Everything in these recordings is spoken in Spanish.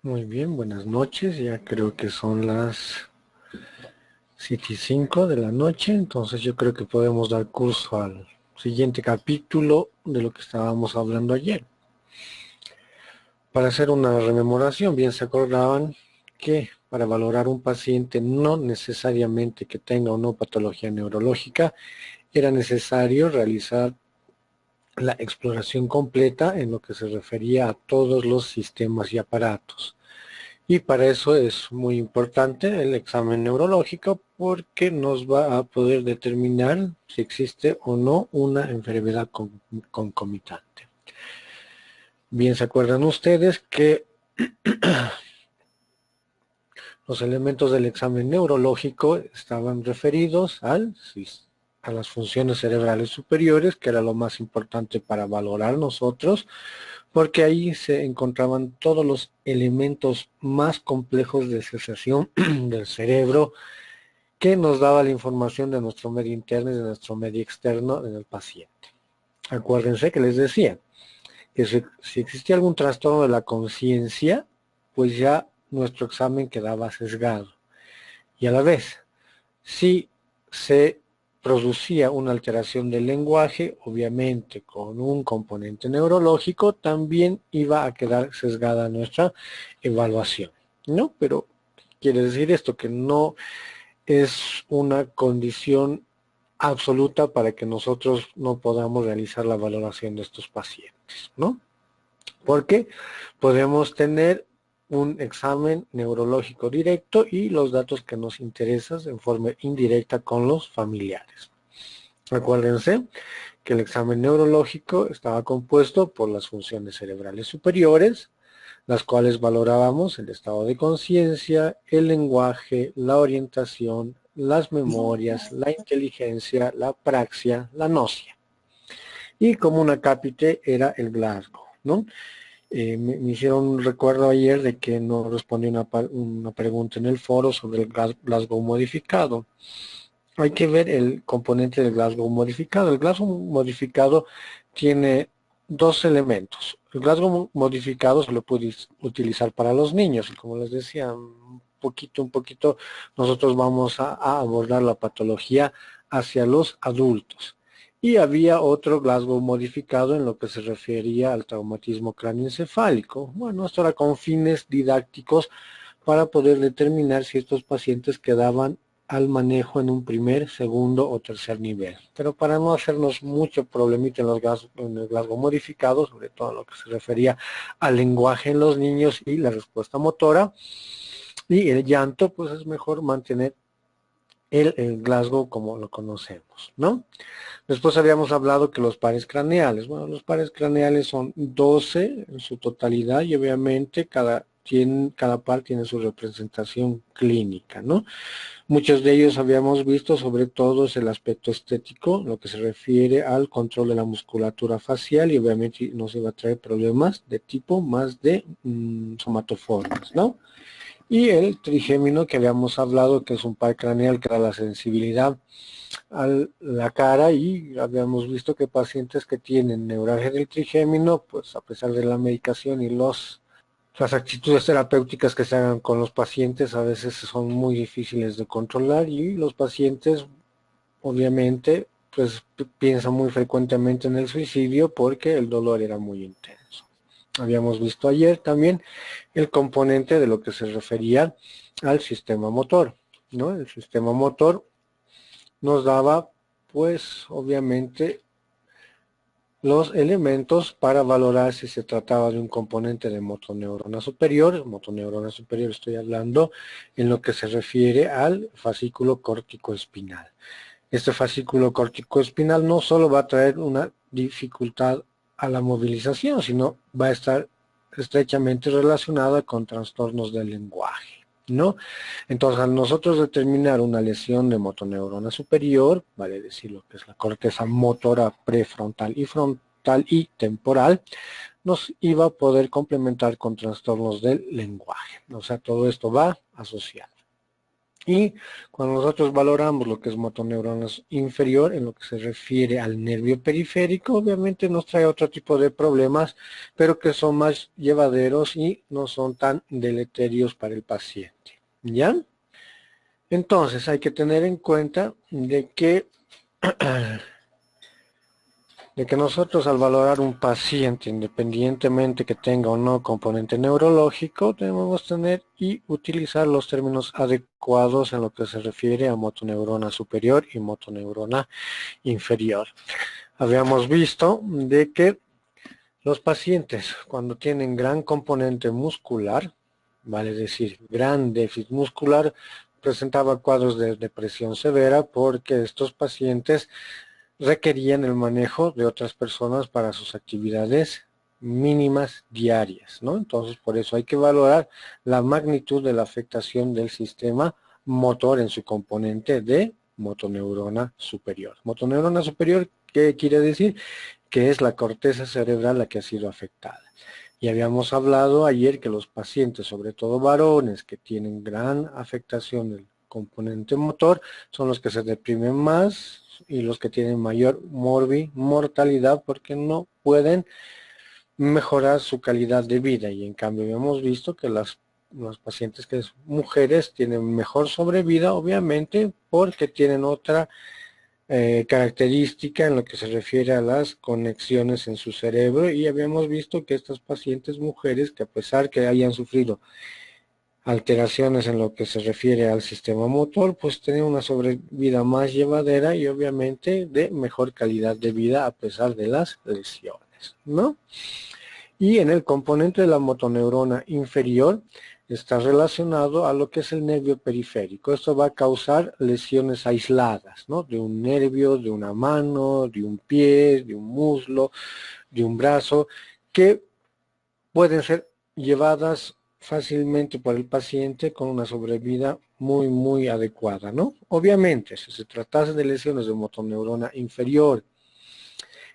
Muy bien, buenas noches. Ya creo que son las 7:05 de la noche, entonces yo creo que podemos dar curso al siguiente capítulo de lo que estábamos hablando ayer. Para hacer una rememoración, bien se acordaban que para valorar un paciente no necesariamente que tenga o no patología neurológica, era necesario realizar la exploración completa en lo que se refería a todos los sistemas y aparatos. Y para eso es muy importante el examen neurológico porque nos va a poder determinar si existe o no una enfermedad concomitante. Bien, se acuerdan ustedes que los elementos del examen neurológico estaban referidos a las funciones cerebrales superiores, que era lo más importante para valorar nosotros, porque ahí se encontraban todos los elementos más complejos de sensación del cerebro que nos daba la información de nuestro medio interno y de nuestro medio externo en el paciente. Acuérdense que les decía que si existía algún trastorno de la conciencia, pues ya nuestro examen quedaba sesgado. Y a la vez, si se producía una alteración del lenguaje, obviamente con un componente neurológico, también iba a quedar sesgada nuestra evaluación, ¿no? Pero quiere decir esto, que no es una condición absoluta para que nosotros no podamos realizar la valoración de estos pacientes, ¿no? Porque podemos tener un examen neurológico directo y los datos que nos interesan en forma indirecta con los familiares. Acuérdense que el examen neurológico estaba compuesto por las funciones cerebrales superiores, las cuales valorábamos el estado de conciencia, el lenguaje, la orientación, las memorias, la inteligencia, la praxia, la nocia. Y como una cápite era el Glasgow, ¿no? Me hicieron un recuerdo ayer de que no respondí una pregunta en el foro sobre el Glasgow modificado. Hay que ver el componente del Glasgow modificado. El Glasgow modificado tiene dos elementos. El Glasgow modificado se lo puede utilizar para los niños y como les decía, un poquito, nosotros vamos a abordar la patología hacia los adultos. Y había otro Glasgow modificado en lo que se refería al traumatismo cráneoencefálico. Bueno, esto era con fines didácticos para poder determinar si estos pacientes quedaban al manejo en un primer, segundo o tercer nivel. Pero para no hacernos mucho problemita en el Glasgow modificado, sobre todo lo que se refería al lenguaje en los niños y la respuesta motora y el llanto, pues es mejor mantener el Glasgow como lo conocemos, ¿no? Después habíamos hablado que los pares craneales, bueno, los pares craneales son 12 en su totalidad y obviamente cada par tiene su representación clínica, ¿no? Muchos de ellos habíamos visto, sobre todo es el aspecto estético, lo que se refiere al control de la musculatura facial y obviamente nos iba a traer problemas de tipo más de somatoformes, ¿no? Y el trigémino que habíamos hablado, que es un par craneal, que era la sensibilidad a la cara y habíamos visto que pacientes que tienen neuralgia del trigémino, pues a pesar de la medicación y las actitudes terapéuticas que se hagan con los pacientes a veces son muy difíciles de controlar y los pacientes obviamente pues piensan muy frecuentemente en el suicidio porque el dolor era muy intenso. Habíamos visto ayer también el componente de lo que se refería al sistema motor, ¿no? El sistema motor nos daba pues obviamente los elementos para valorar si se trataba de un componente de motoneurona superior estoy hablando en lo que se refiere al fascículo córtico-espinal. Este fascículo córtico-espinal no solo va a traer una dificultad a la movilización, sino va a estar estrechamente relacionada con trastornos del lenguaje, ¿no? Entonces, al nosotros determinar una lesión de motoneurona superior, vale decir lo que es la corteza motora prefrontal y frontal y temporal, nos iba a poder complementar con trastornos del lenguaje. O sea, todo esto va asociado. Y cuando nosotros valoramos lo que es motoneuronas inferior, en lo que se refiere al nervio periférico, obviamente nos trae otro tipo de problemas, pero que son más llevaderos y no son tan deleterios para el paciente. ¿Ya? Entonces hay que tener en cuenta de que nosotros al valorar un paciente, independientemente que tenga o no componente neurológico, debemos tener y utilizar los términos adecuados en lo que se refiere a motoneurona superior y motoneurona inferior. Habíamos visto de que los pacientes cuando tienen gran componente muscular, vale decir gran déficit muscular, presentaba cuadros de depresión severa porque estos pacientes requerían el manejo de otras personas para sus actividades mínimas diarias, ¿no? Entonces, por eso hay que valorar la magnitud de la afectación del sistema motor en su componente de motoneurona superior. Motoneurona superior, ¿qué quiere decir? Que es la corteza cerebral la que ha sido afectada. Y habíamos hablado ayer que los pacientes, sobre todo varones, que tienen gran afectación del componente motor, son los que se deprimen más y los que tienen mayor mortalidad porque no pueden mejorar su calidad de vida. Y en cambio hemos visto que las pacientes que son mujeres tienen mejor sobrevida, obviamente, porque tienen otra característica en lo que se refiere a las conexiones en su cerebro, y habíamos visto que estas pacientes mujeres, que a pesar que hayan sufrido alteraciones en lo que se refiere al sistema motor, pues tienen una sobrevida más llevadera y obviamente de mejor calidad de vida a pesar de las lesiones, ¿no? Y en el componente de la motoneurona inferior está relacionado a lo que es el nervio periférico. Esto va a causar lesiones aisladas, ¿no? De un nervio, de una mano, de un pie, de un muslo, de un brazo, que pueden ser llevadas fácilmente por el paciente con una sobrevida muy adecuada, ¿no? Obviamente, si se tratase de lesiones de motoneurona inferior,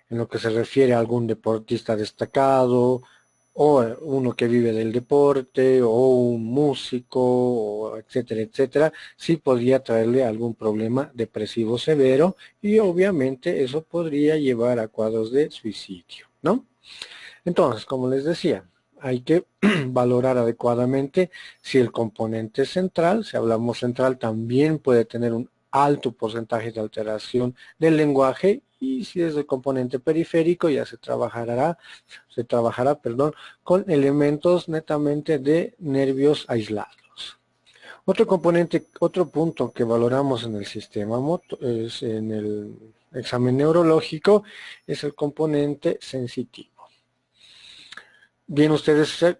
en lo que se refiere a algún deportista destacado, o uno que vive del deporte, o un músico, etcétera, etcétera, sí podría traerle algún problema depresivo severo y obviamente eso podría llevar a cuadros de suicidio, ¿no? Entonces, como les decía, hay que valorar adecuadamente si el componente central, si hablamos central, también puede tener un alto porcentaje de alteración del lenguaje, y si es el componente periférico ya se trabajará, perdón, con elementos netamente de nervios aislados. Otro componente, otro punto que valoramos en el sistema es en el examen neurológico, es el componente sensitivo. Bien, ustedes se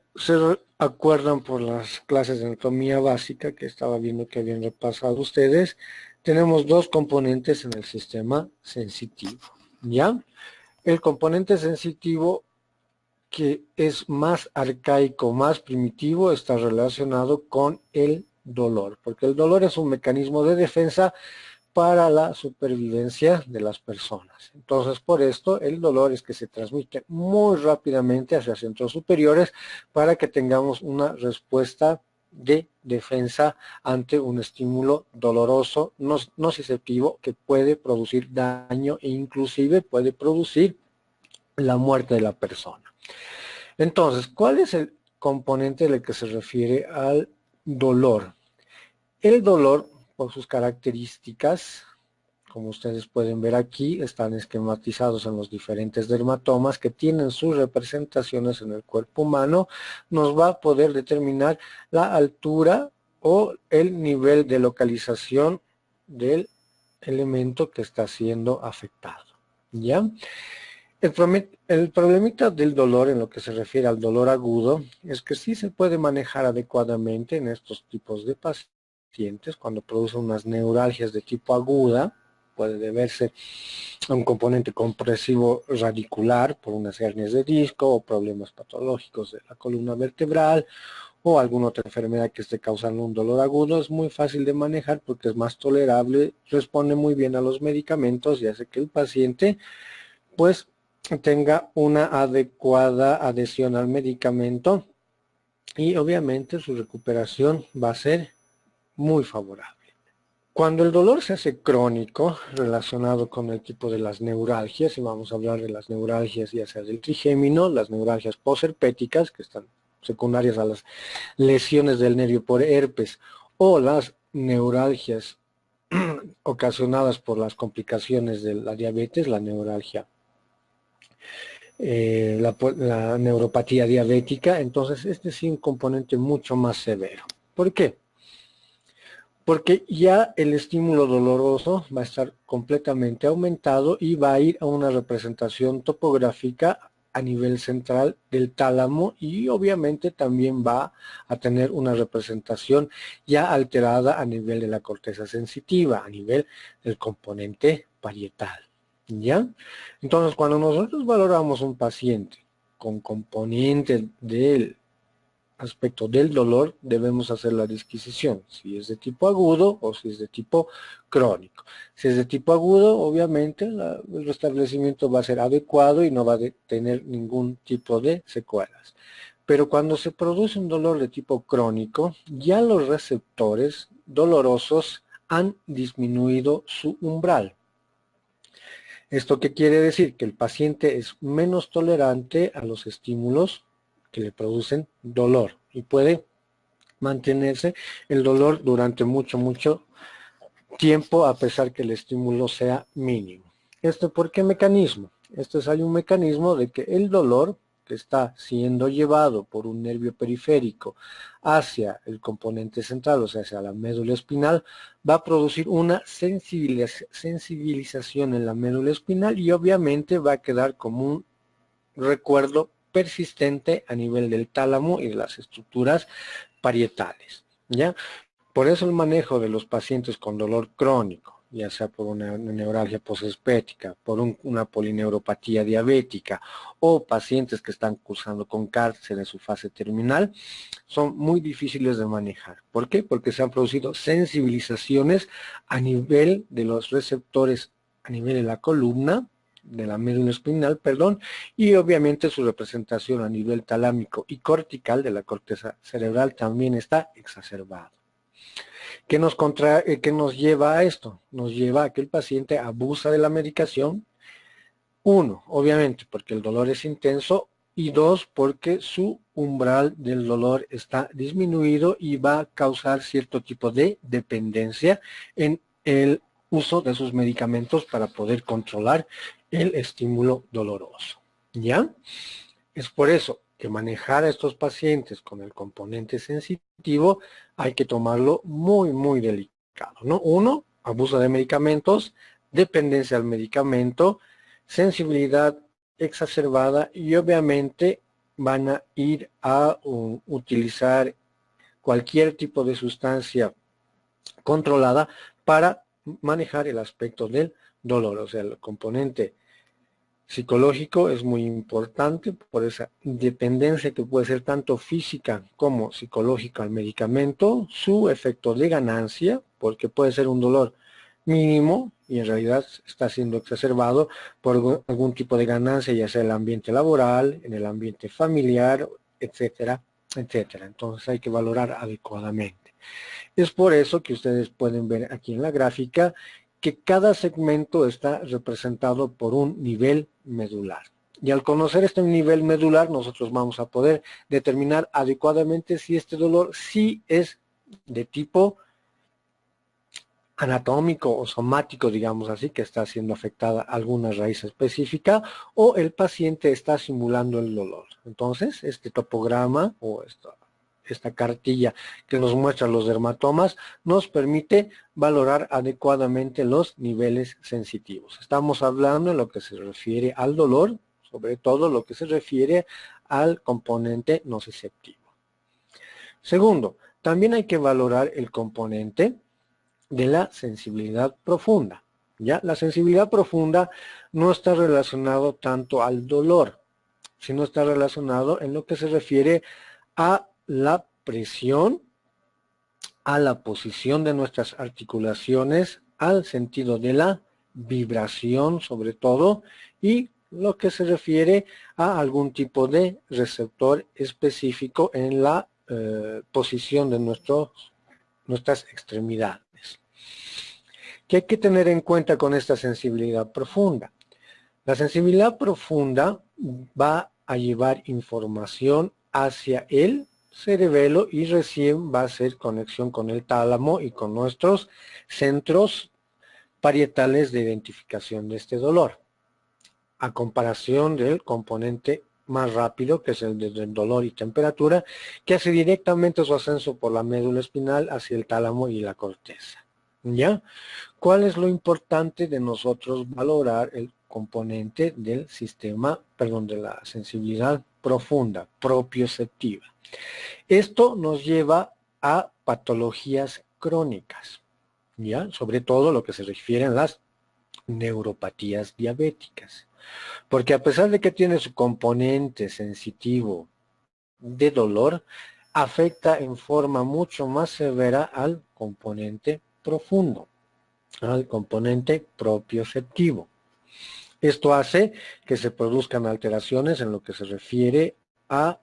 acuerdan por las clases de anatomía básica que estaba viendo que habían repasado ustedes. Tenemos dos componentes en el sistema sensitivo, ¿ya? El componente sensitivo, que es más arcaico, más primitivo, está relacionado con el dolor, porque el dolor es un mecanismo de defensa para la supervivencia de las personas. Entonces, por esto, el dolor es que se transmite muy rápidamente hacia centros superiores para que tengamos una respuesta de defensa ante un estímulo doloroso, nociceptivo, que puede producir daño e inclusive puede producir la muerte de la persona. Entonces, ¿cuál es el componente del que se refiere al dolor? El dolor, por sus características, como ustedes pueden ver aquí, están esquematizados en los diferentes dermatomas que tienen sus representaciones en el cuerpo humano, nos va a poder determinar la altura o el nivel de localización del elemento que está siendo afectado, ¿ya? El problemita del dolor, en lo que se refiere al dolor agudo, es que sí se puede manejar adecuadamente en estos tipos de pacientes cuando producen unas neuralgias de tipo aguda. Puede deberse a un componente compresivo radicular por unas hernias de disco o problemas patológicos de la columna vertebral o alguna otra enfermedad que esté causando un dolor agudo. Es muy fácil de manejar porque es más tolerable, responde muy bien a los medicamentos y hace que el paciente pues tenga una adecuada adhesión al medicamento y obviamente su recuperación va a ser muy favorable. Cuando el dolor se hace crónico, relacionado con el tipo de las neuralgias, y vamos a hablar de las neuralgias ya sea del trigémino, las neuralgias posherpéticas, que están secundarias a las lesiones del nervio por herpes, o las neuralgias ocasionadas por las complicaciones de la diabetes, la neuralgia, la neuropatía diabética, entonces este es un componente mucho más severo. ¿Por qué? Porque ya el estímulo doloroso va a estar completamente aumentado y va a ir a una representación topográfica a nivel central del tálamo y obviamente también va a tener una representación ya alterada a nivel de la corteza sensitiva, a nivel del componente parietal. ¿Ya? Entonces, cuando nosotros valoramos un paciente con componente del aspecto del dolor, debemos hacer la disquisición, si es de tipo agudo o si es de tipo crónico. Si es de tipo agudo, obviamente el restablecimiento va a ser adecuado y no va a tener ningún tipo de secuelas. Pero cuando se produce un dolor de tipo crónico, ya los receptores dolorosos han disminuido su umbral. ¿Esto qué quiere decir? Que el paciente es menos tolerante a los estímulos que le producen dolor y puede mantenerse el dolor durante mucho tiempo a pesar que el estímulo sea mínimo. ¿Esto por qué mecanismo? Hay un mecanismo de que el dolor que está siendo llevado por un nervio periférico hacia el componente central, o sea, hacia la médula espinal, va a producir una sensibilización en la médula espinal y obviamente va a quedar como un recuerdo persistente a nivel del tálamo y de las estructuras parietales, ¿ya? Por eso el manejo de los pacientes con dolor crónico, ya sea por una neuralgia posespética, por una polineuropatía diabética o pacientes que están cursando con cáncer en su fase terminal, son muy difíciles de manejar. ¿Por qué? Porque se han producido sensibilizaciones a nivel de los receptores, a nivel de la columna, de la médula espinal, perdón, y obviamente su representación a nivel talámico y cortical de la corteza cerebral también está exacerbada. ¿Qué nos lleva a esto? Nos lleva a que el paciente abusa de la medicación. Uno, obviamente, porque el dolor es intenso. Y dos, porque su umbral del dolor está disminuido y va a causar cierto tipo de dependencia en el uso de sus medicamentos para poder controlar el estímulo doloroso. ¿Ya? Es por eso que manejar a estos pacientes con el componente sensitivo hay que tomarlo muy delicado, ¿no? Uno, abuso de medicamentos, dependencia al medicamento, sensibilidad exacerbada y obviamente van a ir a utilizar cualquier tipo de sustancia controlada para manejar el aspecto del dolor, o sea, el componente psicológico es muy importante por esa dependencia que puede ser tanto física como psicológica al medicamento, su efecto de ganancia, porque puede ser un dolor mínimo y en realidad está siendo exacerbado por algún tipo de ganancia, ya sea en el ambiente laboral, en el ambiente familiar, etcétera, etcétera. Entonces hay que valorar adecuadamente. Es por eso que ustedes pueden ver aquí en la gráfica que cada segmento está representado por un nivel medular. Y al conocer este nivel medular, nosotros vamos a poder determinar adecuadamente si este dolor sí es de tipo anatómico o somático, digamos así, que está siendo afectada alguna raíz específica, o el paciente está simulando el dolor. Entonces, este topograma o esta cartilla que nos muestra los dermatomas nos permite valorar adecuadamente los niveles sensitivos. Estamos hablando en lo que se refiere al dolor, sobre todo lo que se refiere al componente nociceptivo. Segundo, también hay que valorar el componente de la sensibilidad profunda. ¿Ya? La sensibilidad profunda no está relacionado tanto al dolor, sino está relacionado en lo que se refiere a la presión, a la posición de nuestras articulaciones, al sentido de la vibración sobre todo, y lo que se refiere a algún tipo de receptor específico en la posición de nuestras extremidades. ¿Qué hay que tener en cuenta con esta sensibilidad profunda? La sensibilidad profunda va a llevar información hacia el cerebelo y recién va a hacer conexión con el tálamo y con nuestros centros parietales de identificación de este dolor, a comparación del componente más rápido, que es el del dolor y temperatura, que hace directamente su ascenso por la médula espinal hacia el tálamo y la corteza. ¿Ya? ¿Cuál es lo importante de nosotros valorar el componente del sistema, perdón, de la sensibilidad profunda, propioceptiva? Esto nos lleva a patologías crónicas, ¿ya? Sobre todo lo que se refiere a las neuropatías diabéticas. Porque a pesar de que tiene su componente sensitivo de dolor, afecta en forma mucho más severa al componente profundo, al componente propioceptivo. Esto hace que se produzcan alteraciones en lo que se refiere a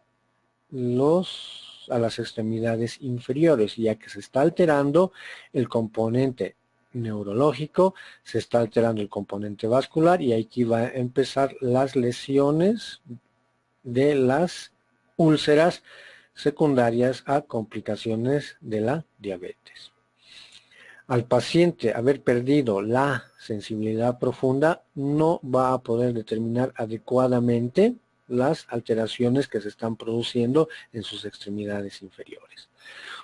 las extremidades inferiores, ya que se está alterando el componente neurológico, se está alterando el componente vascular y aquí va a empezar las lesiones de las úlceras secundarias a complicaciones de la diabetes. Al paciente haber perdido la sensibilidad profunda, no va a poder determinar adecuadamente las alteraciones que se están produciendo en sus extremidades inferiores.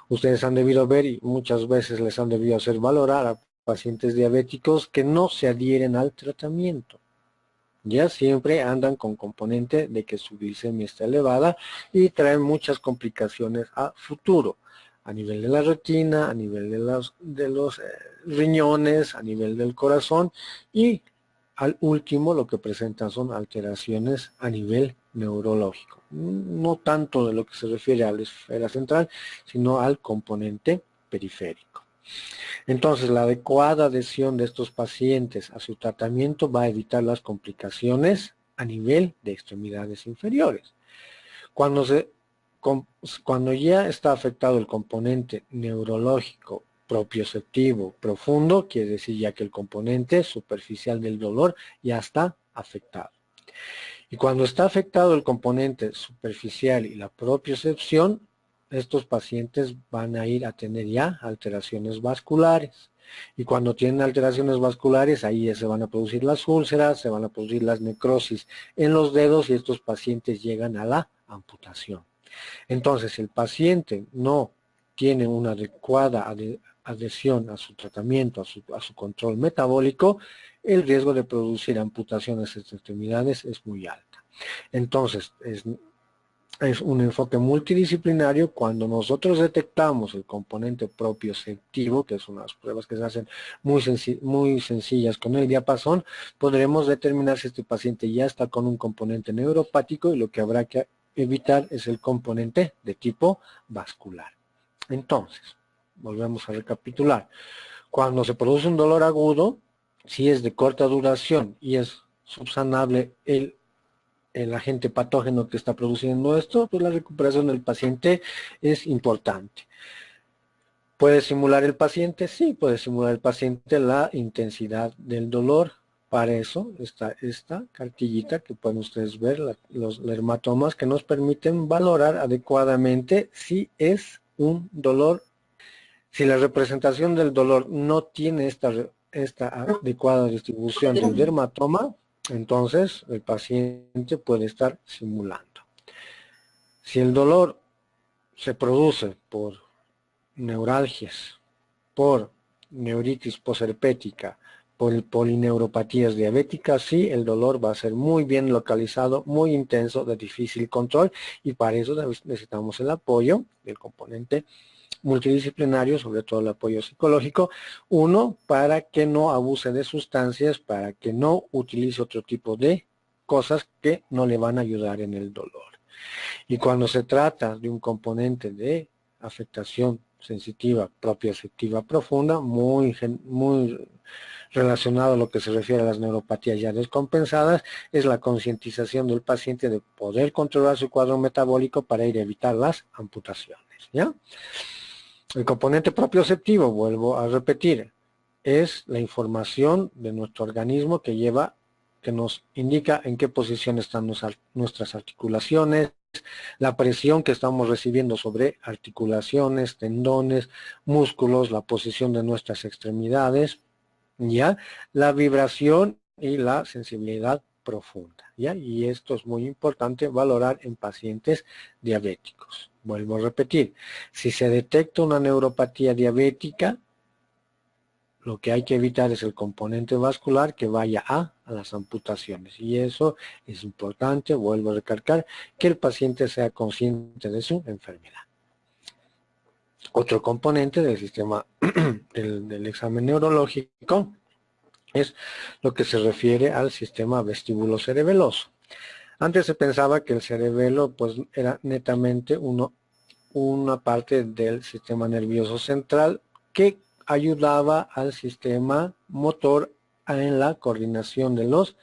Ustedes han debido ver y muchas veces les han debido hacer valorar a pacientes diabéticos que no se adhieren al tratamiento. Ya siempre andan con componente de que su glicemia está elevada y traen muchas complicaciones a futuro, a nivel de la retina, a nivel de los riñones, a nivel del corazón y al último lo que presentan son alteraciones a nivel neurológico. No tanto de lo que se refiere a la esfera central, sino al componente periférico. Entonces, la adecuada adhesión de estos pacientes a su tratamiento va a evitar las complicaciones a nivel de extremidades inferiores. Cuando ya está afectado el componente neurológico propioceptivo profundo, quiere decir ya que el componente superficial del dolor ya está afectado. Y cuando está afectado el componente superficial y la propiocepción, estos pacientes van a ir a tener ya alteraciones vasculares. Y cuando tienen alteraciones vasculares, ahí ya se van a producir las úlceras, se van a producir las necrosis en los dedos y estos pacientes llegan a la amputación. Entonces, si el paciente no tiene una adecuada adhesión a su tratamiento, a su control metabólico, el riesgo de producir amputaciones en extremidades es muy alta. Entonces, es un enfoque multidisciplinario. Cuando nosotros detectamos el componente propioceptivo, que son unas pruebas que se hacen muy sencillas con el diapasón, podremos determinar si este paciente ya está con un componente neuropático y lo que habrá que evitar es el componente de tipo vascular. Entonces, volvemos a recapitular. Cuando se produce un dolor agudo, si es de corta duración y es subsanable el agente patógeno que está produciendo esto, pues la recuperación del paciente es importante. ¿Puede simular el paciente? Sí, puede simular el paciente la intensidad del dolor. Para eso está esta cartillita que pueden ustedes ver, los lermatomas, que nos permiten valorar adecuadamente si es un dolor. Si la representación del dolor no tiene esta adecuada distribución del dermatoma, entonces el paciente puede estar simulando. Si el dolor se produce por neuralgias, por neuritis posherpética, por polineuropatías diabéticas, sí, el dolor va a ser muy bien localizado, muy intenso, de difícil control, y para eso necesitamos el apoyo del componente multidisciplinario, sobre todo el apoyo psicológico. Uno, para que no abuse de sustancias, para que no utilice otro tipo de cosas que no le van a ayudar en el dolor. Y cuando se trata de un componente de afectación sensitiva, propioceptiva profunda, muy relacionado a lo que se refiere a las neuropatías ya descompensadas, es la concientización del paciente de poder controlar su cuadro metabólico para ir a evitar las amputaciones, ¿ya? El componente propioceptivo, vuelvo a repetir, es la información de nuestro organismo que nos indica en qué posición están nuestras articulaciones, la presión que estamos recibiendo sobre articulaciones, tendones, músculos, la posición de nuestras extremidades, ¿ya? La vibración y la sensibilidad profunda, ¿ya? Y esto es muy importante valorar en pacientes diabéticos. Vuelvo a repetir, si se detecta una neuropatía diabética, lo que hay que evitar es el componente vascular que vaya a las amputaciones. Y eso es importante, vuelvo a recalcar, que el paciente sea consciente de su enfermedad. Otro componente del sistema del examen neurológico es lo que se refiere al sistema vestibulocerebeloso. Antes se pensaba que el cerebelo pues, era netamente una parte del sistema nervioso central que ayudaba al sistema motor en la coordinación de los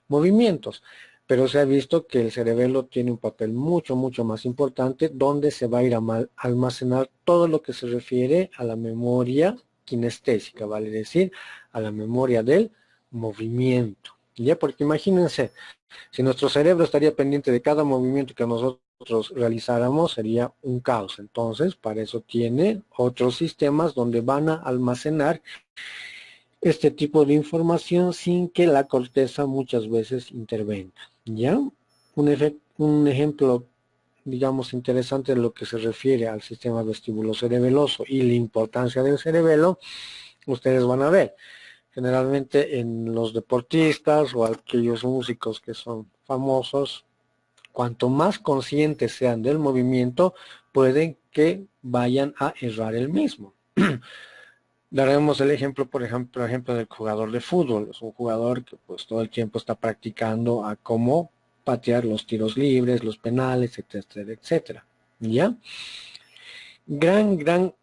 movimientos. Pero se ha visto que el cerebelo tiene un papel mucho más importante, donde se va a ir a almacenar todo lo que se refiere a la memoria kinestésica, vale decir, a la memoria del movimiento. ¿Ya? Porque imagínense, si nuestro cerebro estaría pendiente de cada movimiento que nosotros realizáramos, sería un caos. Entonces, para eso tiene otros sistemas donde van a almacenar este tipo de información sin que la corteza muchas veces intervenga. ¿Ya? Un ejemplo, digamos, interesante de lo que se refiere al sistema vestibulocerebeloso y la importancia del cerebelo, ustedes van a ver. Generalmente en los deportistas o aquellos músicos que son famosos, cuanto más conscientes sean del movimiento, pueden que vayan a errar el mismo. Daremos el ejemplo, por ejemplo, del jugador de fútbol. Es un jugador que pues todo el tiempo está practicando a cómo patear los tiros libres, los penales, etcétera, etcétera. ¿Ya? Gran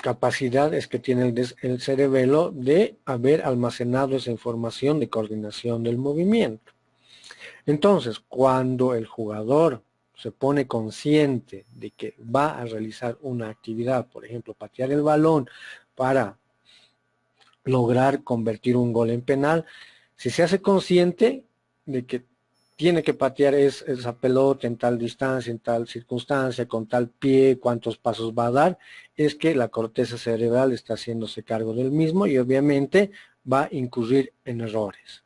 capacidad es que tiene el cerebelo de haber almacenado esa información de coordinación del movimiento. Entonces, cuando el jugador se pone consciente de que va a realizar una actividad, por ejemplo, patear el balón para lograr convertir un gol en penal, si se hace consciente de que tiene que patear esa pelota en tal distancia, en tal circunstancia, con tal pie, cuántos pasos va a dar, es que la corteza cerebral está haciéndose cargo del mismo y obviamente va a incurrir en errores.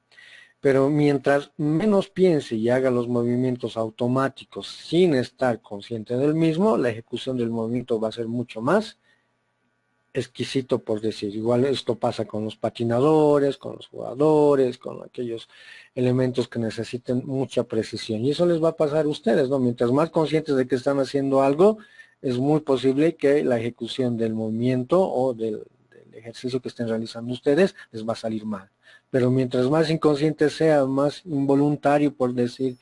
Pero mientras menos piense y haga los movimientos automáticos sin estar consciente del mismo, la ejecución del movimiento va a ser mucho más exquisito, por decir. Igual esto pasa con los patinadores, con los jugadores, con aquellos elementos que necesiten mucha precisión. Y eso les va a pasar a ustedes, ¿no? Mientras más conscientes de que están haciendo algo, es muy posible que la ejecución del movimiento o del ejercicio que estén realizando ustedes les va a salir mal. Pero mientras más inconsciente sea, más involuntario, por decir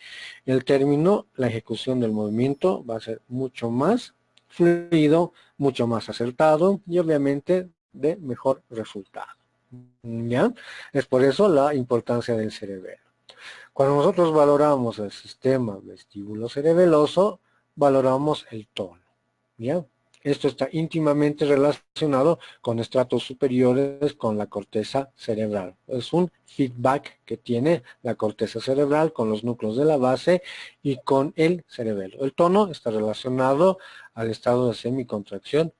el término, la ejecución del movimiento va a ser mucho más fluido, mucho más acertado y obviamente de mejor resultado. ¿Ya? Es por eso la importancia del cerebelo. Cuando nosotros valoramos el sistema vestibulocerebeloso, valoramos el tono. ¿Ya? Esto está íntimamente relacionado con estratos superiores con la corteza cerebral. Es un feedback que tiene la corteza cerebral con los núcleos de la base y con el cerebelo. El tono está relacionado al estado de semicontracción.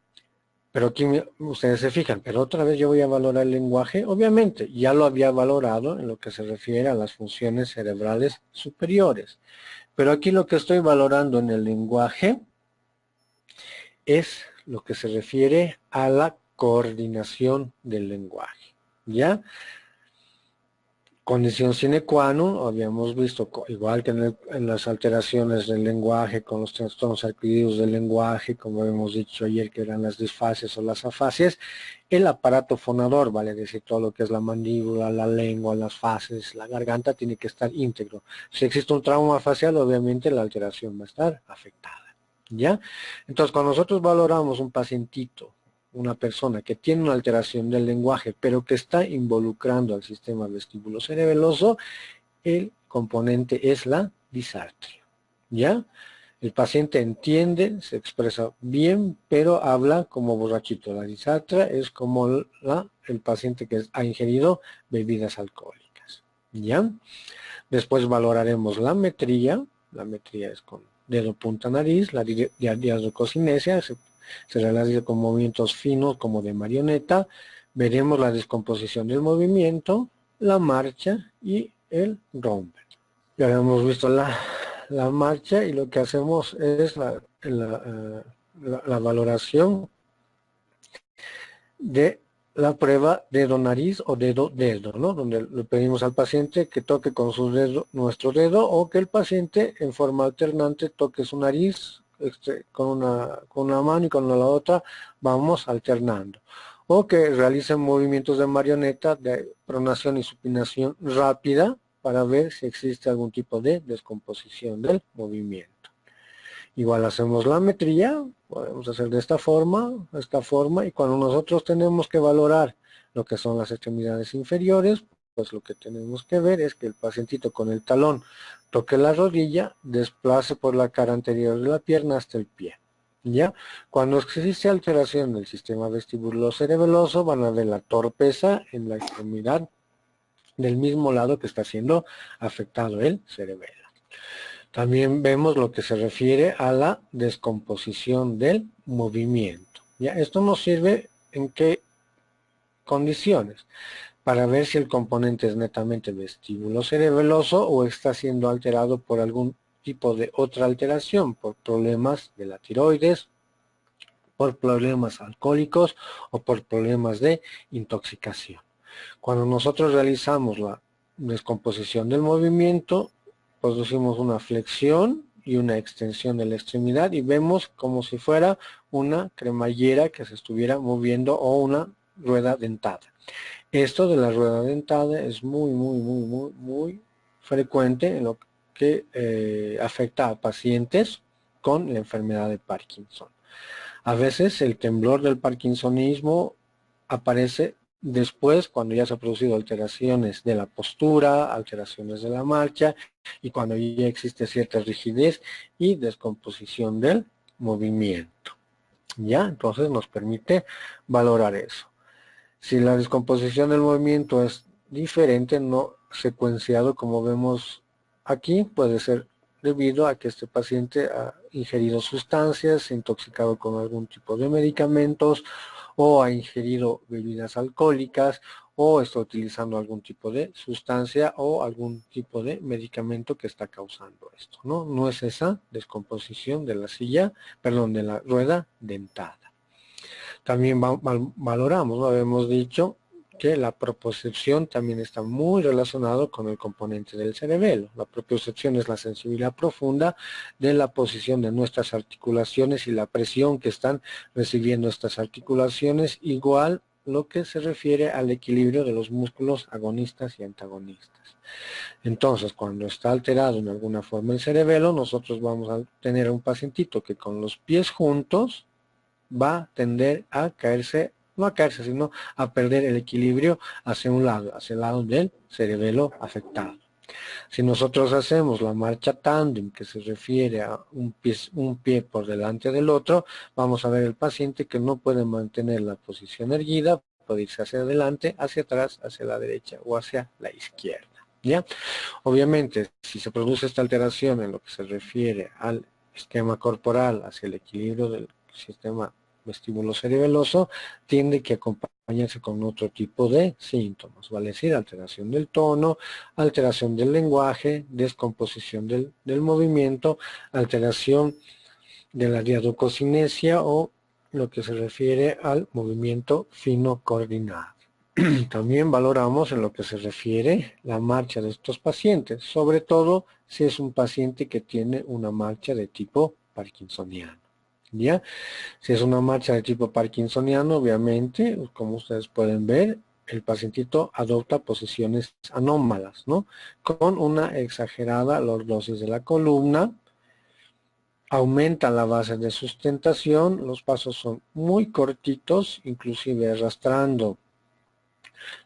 Pero aquí ustedes se fijan, pero otra vez yo voy a valorar el lenguaje. Obviamente, ya lo había valorado en lo que se refiere a las funciones cerebrales superiores. Pero aquí lo que estoy valorando en el lenguaje es lo que se refiere a la coordinación del lenguaje, ¿ya? Condición sine qua non, habíamos visto, igual que en las alteraciones del lenguaje, con los trastornos adquiridos del lenguaje, como hemos dicho ayer, que eran las disfasias o las afasias, el aparato fonador, vale decir, todo lo que es la mandíbula, la lengua, las fases, la garganta, tiene que estar íntegro. Si existe un trauma facial, obviamente la alteración va a estar afectada. ¿Ya? Entonces, cuando nosotros valoramos un pacientito, una persona que tiene una alteración del lenguaje, pero que está involucrando al sistema vestibulocerebeloso, el componente es la disartria. ¿Ya? El paciente entiende, se expresa bien, pero habla como borrachito. La disartria es como el paciente que ha ingerido bebidas alcohólicas. ¿Ya? Después valoraremos la metría. La metría es con dedo punta nariz. La diadrococinesia se realiza con movimientos finos como de marioneta. Veremos la descomposición del movimiento, la marcha y el romper. Ya hemos visto la marcha y lo que hacemos es la valoración de la prueba dedo-nariz o dedo-dedo, ¿no? Donde le pedimos al paciente que toque con su dedo, nuestro dedo, o que el paciente en forma alternante toque su nariz con una mano y con la otra vamos alternando. O que realicen movimientos de marioneta de pronación y supinación rápida para ver si existe algún tipo de descomposición del movimiento. Igual hacemos la metría, podemos hacer de esta forma, y cuando nosotros tenemos que valorar lo que son las extremidades inferiores, pues lo que tenemos que ver es que el pacientito con el talón toque la rodilla, desplace por la cara anterior de la pierna hasta el pie. ¿Ya? Cuando existe alteración del sistema vestibulocerebeloso, van a ver la torpeza en la extremidad del mismo lado que está siendo afectado el cerebelo. También vemos lo que se refiere a la descomposición del movimiento. ¿Ya? Esto nos sirve en qué condiciones, para ver si el componente es netamente vestibulocerebeloso o está siendo alterado por algún tipo de otra alteración, por problemas de la tiroides, por problemas alcohólicos o por problemas de intoxicación. Cuando nosotros realizamos la descomposición del movimiento, producimos una flexión y una extensión de la extremidad y vemos como si fuera una cremallera que se estuviera moviendo o una rueda dentada. Esto de la rueda dentada es muy frecuente en lo que afecta a pacientes con la enfermedad de Parkinson. A veces el temblor del parkinsonismo aparece después, cuando ya se han producido alteraciones de la postura, alteraciones de la marcha y cuando ya existe cierta rigidez y descomposición del movimiento. ¿Ya? Entonces nos permite valorar eso. Si la descomposición del movimiento es diferente, no secuenciado como vemos aquí, puede ser debido a que este paciente ha ingerido sustancias, se ha intoxicado con algún tipo de medicamentos, o ha ingerido bebidas alcohólicas, o está utilizando algún tipo de sustancia o algún tipo de medicamento que está causando esto, ¿no? No es esa descomposición de de la rueda dentada. También valoramos, ¿no? Habíamos dicho que la propiocepción también está muy relacionado con el componente del cerebelo. La propiocepción es la sensibilidad profunda de la posición de nuestras articulaciones y la presión que están recibiendo estas articulaciones, igual lo que se refiere al equilibrio de los músculos agonistas y antagonistas. Entonces, cuando está alterado en alguna forma el cerebelo, nosotros vamos a tener a un pacientito que con los pies juntos va a tender a caerse, no a caerse, sino a perder el equilibrio hacia un lado, hacia el lado del cerebelo afectado. Si nosotros hacemos la marcha tándem, que se refiere a un pie por delante del otro, vamos a ver el paciente que no puede mantener la posición erguida, puede irse hacia adelante, hacia atrás, hacia la derecha o hacia la izquierda. ¿Ya? Obviamente, si se produce esta alteración en lo que se refiere al esquema corporal, hacia el equilibrio del sistema vestibulocerebeloso, tiende que acompañarse con otro tipo de síntomas, vale decir, alteración del tono, alteración del lenguaje, descomposición del movimiento, alteración de la diadococinesia o lo que se refiere al movimiento fino coordinado. También valoramos en lo que se refiere la marcha de estos pacientes, sobre todo si es un paciente que tiene una marcha de tipo parkinsoniano. ¿Ya? Si es una marcha de tipo parkinsoniano, obviamente, como ustedes pueden ver, el pacientito adopta posiciones anómalas, ¿no? Con una exagerada lordosis de la columna, aumenta la base de sustentación, los pasos son muy cortitos, inclusive arrastrando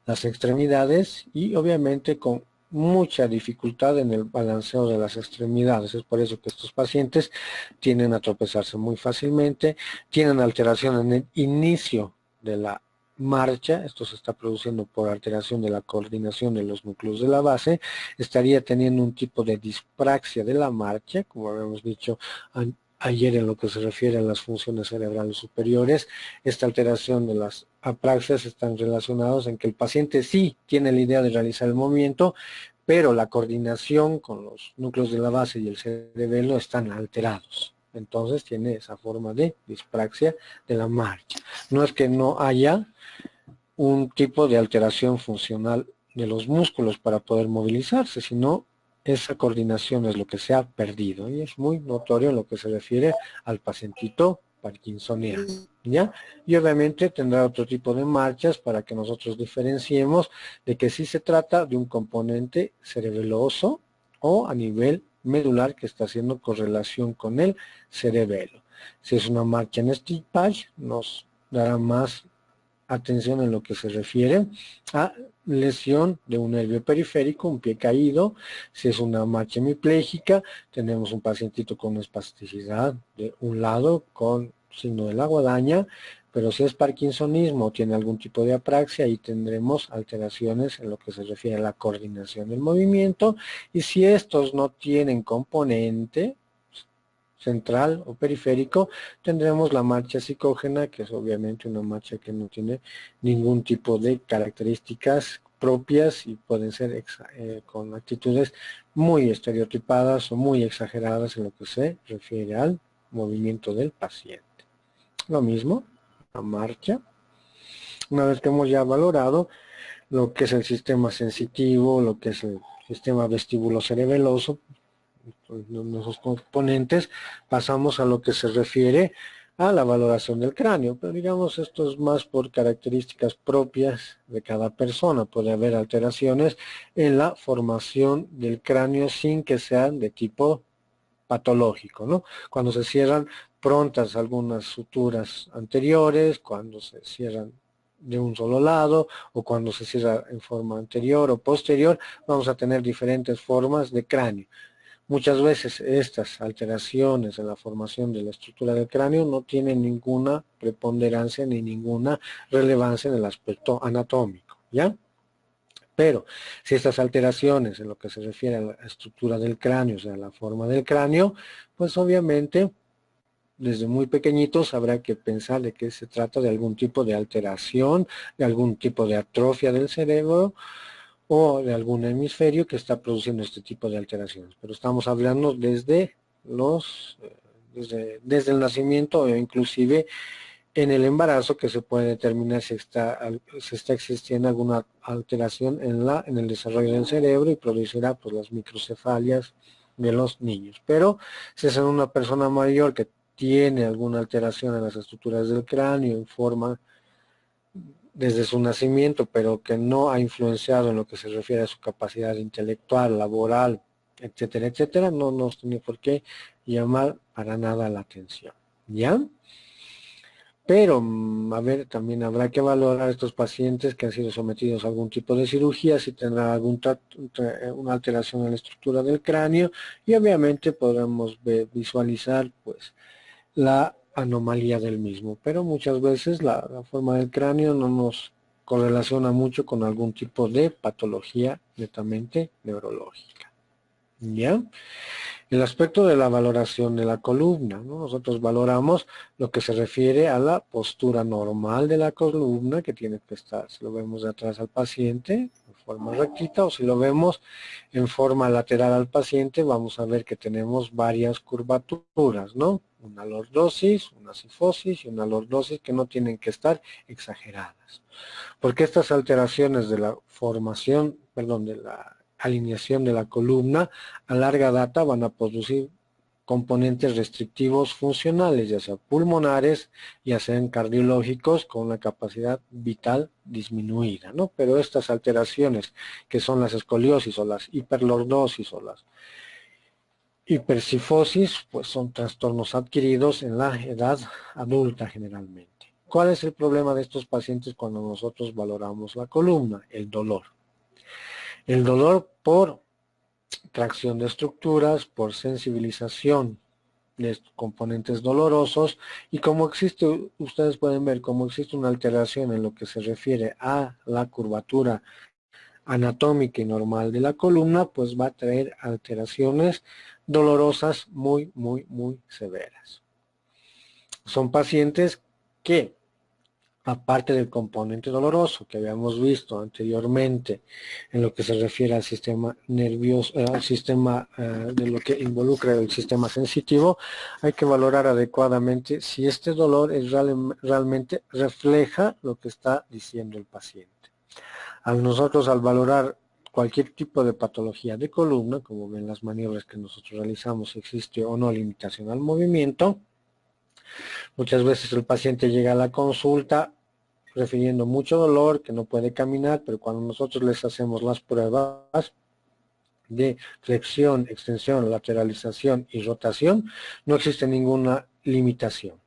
las extremidades y obviamente con mucha dificultad en el balanceo de las extremidades. Es por eso que estos pacientes tienden a tropezarse muy fácilmente, tienen alteración en el inicio de la marcha. Esto se está produciendo por alteración de la coordinación de los núcleos de la base. Estaría teniendo un tipo de dispraxia de la marcha, como habíamos dicho ayer en lo que se refiere a las funciones cerebrales superiores. Esta alteración de las apraxias están relacionados en que el paciente sí tiene la idea de realizar el movimiento, pero la coordinación con los núcleos de la base y el cerebelo están alterados. Entonces tiene esa forma de dispraxia de la marcha. No es que no haya un tipo de alteración funcional de los músculos para poder movilizarse, sino esa coordinación es lo que se ha perdido y es muy notorio en lo que se refiere al pacientito parkinsoniano, ¿ya? Y obviamente tendrá otro tipo de marchas para que nosotros diferenciemos de que sí se trata de un componente cerebeloso o a nivel medular que está haciendo correlación con el cerebelo. Si es una marcha en Stick-Patch, nos dará más atención en lo que se refiere a lesión de un nervio periférico, un pie caído. Si es una marcha hemipléjica, tenemos un pacientito con espasticidad de un lado con signo de la guadaña, pero si es parkinsonismo o tiene algún tipo de apraxia, ahí tendremos alteraciones en lo que se refiere a la coordinación del movimiento, y si estos no tienen componente central o periférico, tendremos la marcha psicógena, que es obviamente una marcha que no tiene ningún tipo de características propias y pueden ser con actitudes muy estereotipadas o muy exageradas en lo que se refiere al movimiento del paciente. Lo mismo, la marcha. Una vez que hemos ya valorado lo que es el sistema sensitivo, lo que es el sistema vestibulocerebeloso, nuestros componentes, pasamos a lo que se refiere a la valoración del cráneo, pero digamos esto es más por características propias de cada persona. Puede haber alteraciones en la formación del cráneo sin que sean de tipo patológico, ¿no? Cuando se cierran prontas algunas suturas anteriores, cuando se cierran de un solo lado o cuando se cierra en forma anterior o posterior, vamos a tener diferentes formas de cráneo. Muchas veces estas alteraciones en la formación de la estructura del cráneo no tienen ninguna preponderancia ni ninguna relevancia en el aspecto anatómico, ¿ya? Pero si estas alteraciones en lo que se refiere a la estructura del cráneo, o sea, la forma del cráneo, pues obviamente desde muy pequeñitos habrá que pensar de que se trata de algún tipo de alteración, de algún tipo de atrofia del cerebro, o de algún hemisferio que está produciendo este tipo de alteraciones. Pero estamos hablando desde desde el nacimiento o inclusive en el embarazo, que se puede determinar si se está existiendo alguna alteración en el desarrollo del cerebro y producirá pues las microcefalias de los niños. Pero si es en una persona mayor que tiene alguna alteración en las estructuras del cráneo en forma desde su nacimiento, pero que no ha influenciado en lo que se refiere a su capacidad intelectual, laboral, etcétera, etcétera, no nos tiene por qué llamar para nada la atención, ¿ya? Pero, a ver, también habrá que valorar a estos pacientes que han sido sometidos a algún tipo de cirugía, si tendrán una alteración en la estructura del cráneo, y obviamente podremos visualizar, pues, la anomalía del mismo, pero muchas veces la forma del cráneo no nos correlaciona mucho con algún tipo de patología netamente neurológica, ¿ya? El aspecto de la valoración de la columna, ¿no? Nosotros valoramos lo que se refiere a la postura normal de la columna, que tiene que estar, si lo vemos de atrás al paciente, en forma rectita, o si lo vemos en forma lateral al paciente, vamos a ver que tenemos varias curvaturas, ¿no? Una lordosis, una cifosis y una lordosis que no tienen que estar exageradas. Porque estas alteraciones de la formación, perdón, de la alineación de la columna a larga data van a producir componentes restrictivos funcionales, ya sea pulmonares, ya sean cardiológicos, con una capacidad vital disminuida, ¿no? Pero estas alteraciones, que son las escoliosis o las hiperlordosis o las hipercifosis, pues son trastornos adquiridos en la edad adulta generalmente. ¿Cuál es el problema de estos pacientes cuando nosotros valoramos la columna? El dolor. El dolor por tracción de estructuras, por sensibilización de componentes dolorosos, y como existe, ustedes pueden ver como existe una alteración en lo que se refiere a la curvatura anatómica y normal de la columna, pues va a traer alteraciones dolorosas muy, muy, muy severas. Son pacientes que, aparte del componente doloroso que habíamos visto anteriormente en lo que se refiere al sistema nervioso, al sistema de lo que involucra el sistema sensitivo, hay que valorar adecuadamente si este dolor es realmente refleja lo que está diciendo el paciente. Nosotros al valorar cualquier tipo de patología de columna, como ven las maniobras que nosotros realizamos, si existe o no limitación al movimiento, muchas veces el paciente llega a la consulta refiriendo mucho dolor, que no puede caminar, pero cuando nosotros les hacemos las pruebas de flexión, extensión, lateralización y rotación, no existe ninguna limitación.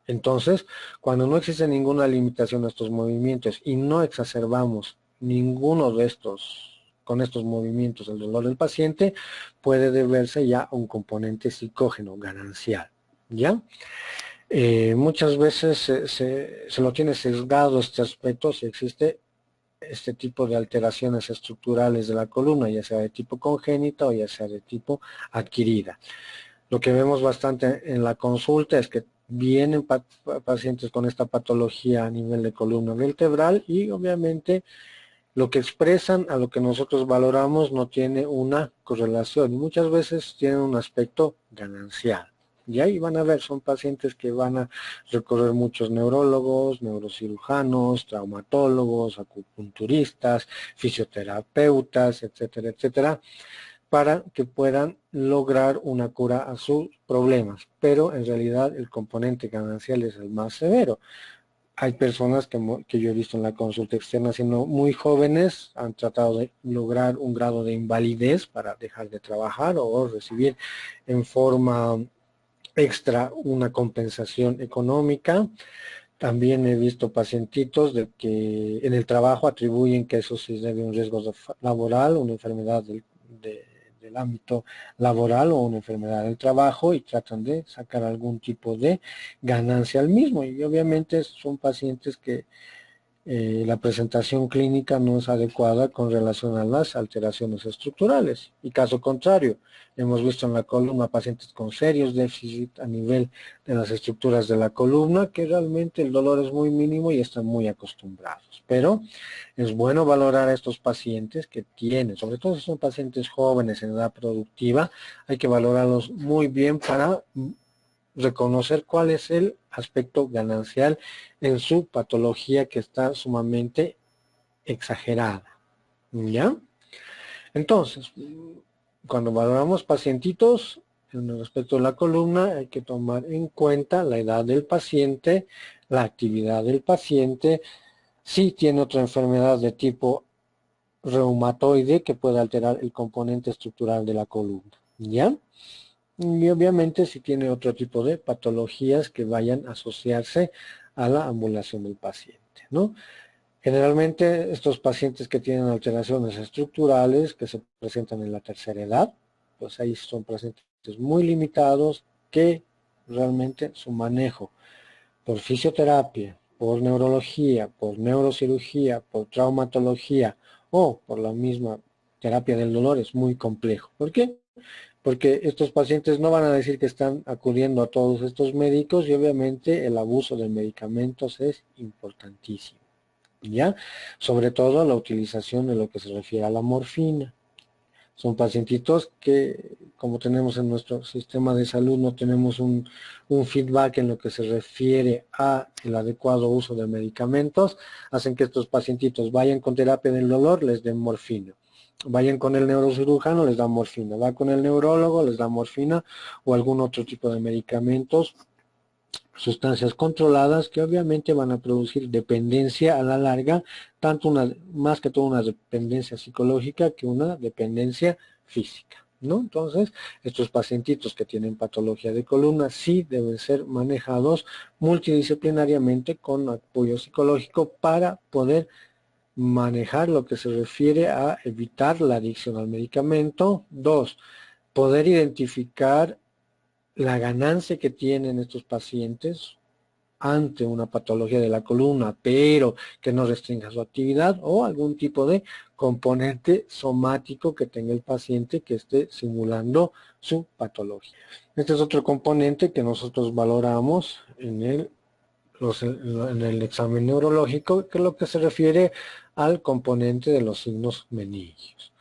Entonces, cuando no existe ninguna limitación a estos movimientos y no exacerbamos ninguno de con estos movimientos el dolor del paciente, puede deberse ya a un componente psicógeno ganancial, ¿ya? Muchas veces se lo tiene sesgado este aspecto si existe este tipo de alteraciones estructurales de la columna, ya sea de tipo congénita o ya sea de tipo adquirida. Lo que vemos bastante en la consulta es que vienen pacientes con esta patología a nivel de columna vertebral y obviamente lo que expresan a lo que nosotros valoramos no tiene una correlación. Muchas veces tienen un aspecto ganancial. Y ahí van a ver, son pacientes que van a recorrer muchos neurólogos, neurocirujanos, traumatólogos, acupunturistas, fisioterapeutas, etcétera, etcétera, para que puedan lograr una cura a sus problemas. Pero en realidad el componente ganancial es el más severo. Hay personas que yo he visto en la consulta externa siendo muy jóvenes, han tratado de lograr un grado de invalidez para dejar de trabajar o recibir en forma extra una compensación económica. También he visto pacientitos de que en el trabajo atribuyen que eso sí debe a un riesgo laboral, una enfermedad del ámbito laboral o una enfermedad del trabajo y tratan de sacar algún tipo de ganancia al mismo. Y obviamente son pacientes que la presentación clínica no es adecuada con relación a las alteraciones estructurales. Y caso contrario, hemos visto en la columna pacientes con serios déficits a nivel de las estructuras de la columna, que realmente el dolor es muy mínimo y están muy acostumbrados. Pero es bueno valorar a estos pacientes que tienen, sobre todo si son pacientes jóvenes en edad productiva, hay que valorarlos muy bien para reconocer cuál es el aspecto ganancial en su patología que está sumamente exagerada, ¿ya? Entonces, cuando valoramos pacientitos, en el aspecto de la columna hay que tomar en cuenta la edad del paciente, la actividad del paciente, si tiene otra enfermedad de tipo reumatoide que puede alterar el componente estructural de la columna, ¿ya? Y obviamente si tiene otro tipo de patologías que vayan a asociarse a la ambulación del paciente, ¿no? Generalmente estos pacientes que tienen alteraciones estructurales que se presentan en la tercera edad, pues ahí son pacientes muy limitados que realmente su manejo por fisioterapia, por neurología, por neurocirugía, por traumatología o por la misma terapia del dolor es muy complejo. ¿Por qué? Porque estos pacientes no van a decir que están acudiendo a todos estos médicos y obviamente el abuso de medicamentos es importantísimo, ¿ya? Sobre todo la utilización de lo que se refiere a la morfina. Son pacientitos que, como tenemos en nuestro sistema de salud, no tenemos un feedback en lo que se refiere a el adecuado uso de medicamentos, hacen que estos pacientitos vayan con terapia del dolor, les den morfina. Vayan con el neurocirujano, les dan morfina. Va con el neurólogo, les dan morfina o algún otro tipo de medicamentos, sustancias controladas que obviamente van a producir dependencia a la larga, tanto más que todo una dependencia psicológica que una dependencia física, ¿no? Entonces, estos pacientitos que tienen patología de columna sí deben ser manejados multidisciplinariamente con apoyo psicológico para poder manejar lo que se refiere a evitar la adicción al medicamento. 2, poder identificar la ganancia que tienen estos pacientes ante una patología de la columna, pero que no restrinja su actividad, o algún tipo de componente somático que tenga el paciente que esté simulando su patología. Este es otro componente que nosotros valoramos en el examen neurológico, que es lo que se refiere al componente de los signos meningios.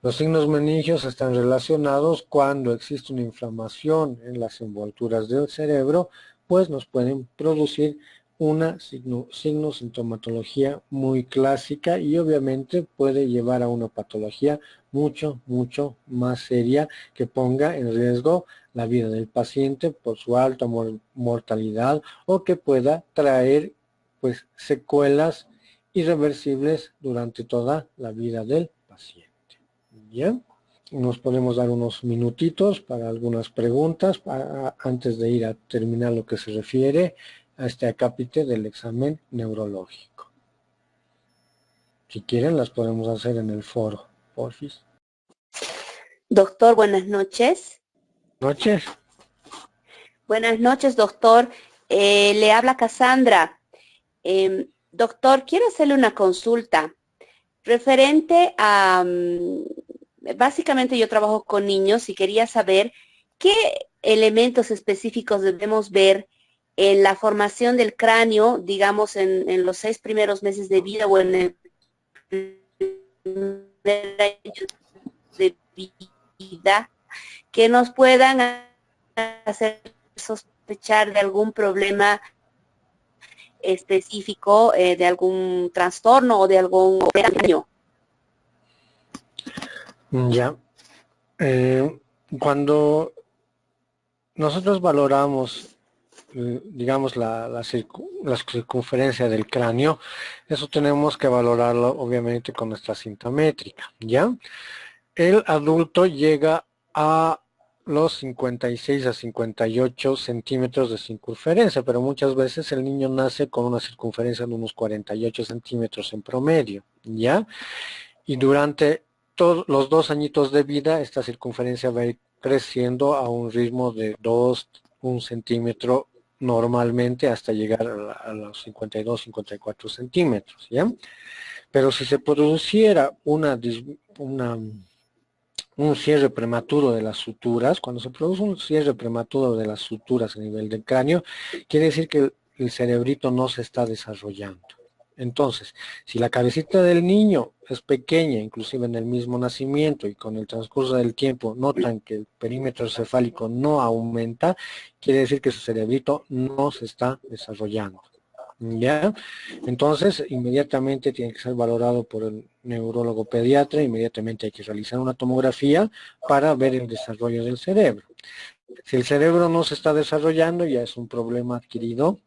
Los signos meningios están relacionados cuando existe una inflamación en las envolturas del cerebro, pues nos pueden producir una sintomatología muy clásica y obviamente puede llevar a una patología mucho más seria que ponga en riesgo la vida del paciente por su alta mortalidad o que pueda traer pues secuelas irreversibles durante toda la vida del paciente. Bien, nos podemos dar unos minutitos para algunas preguntas antes de ir a terminar lo que se refiere a este acápite del examen neurológico. Si quieren las podemos hacer en el foro, porfis. Doctor, buenas noches. Noches. Buenas noches, doctor. Le habla Cassandra. Doctor, quiero hacerle una consulta referente a... básicamente yo trabajo con niños y quería saber qué elementos específicos debemos ver en la formación del cráneo, digamos, en los 6 primeros meses de vida o en el primer año de vida, que nos puedan hacer sospechar de algún problema específico, de algún trastorno o de algún daño. Ya. Cuando nosotros valoramos, digamos, la circunferencia del cráneo, eso tenemos que valorarlo obviamente con nuestra cinta métrica, ¿ya? El adulto llega a los 56 a 58 centímetros de circunferencia, pero muchas veces el niño nace con una circunferencia de unos 48 centímetros en promedio, ¿ya? Y durante todos los 2 añitos de vida, esta circunferencia va a ir creciendo a un ritmo de 1 centímetro normalmente hasta llegar a los 52, 54 centímetros, ¿ya? Pero si se produciera un cierre prematuro de las suturas, cuando se produce un cierre prematuro de las suturas a nivel del cráneo, quiere decir que el cerebrito no se está desarrollando. Entonces, si la cabecita del niño es pequeña, inclusive en el mismo nacimiento, y con el transcurso del tiempo notan que el perímetro cefálico no aumenta, quiere decir que su cerebrito no se está desarrollando. ¿Ya? Entonces, inmediatamente tiene que ser valorado por el neurólogo pediatra, inmediatamente hay que realizar una tomografía para ver el desarrollo del cerebro. Si el cerebro no se está desarrollando, ya es un problema adquirido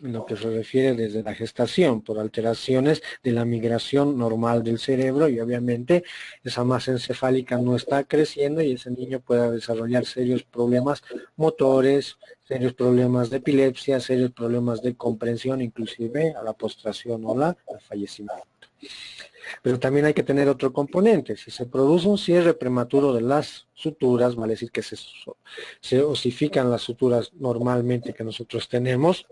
en lo que se refiere desde la gestación, por alteraciones de la migración normal del cerebro, y obviamente esa masa encefálica no está creciendo y ese niño puede desarrollar serios problemas motores, serios problemas de epilepsia, serios problemas de comprensión, inclusive a la postración o al fallecimiento. Pero también hay que tener otro componente. Si se produce un cierre prematuro de las suturas, vale decir que se osifican las suturas normalmente que nosotros tenemos,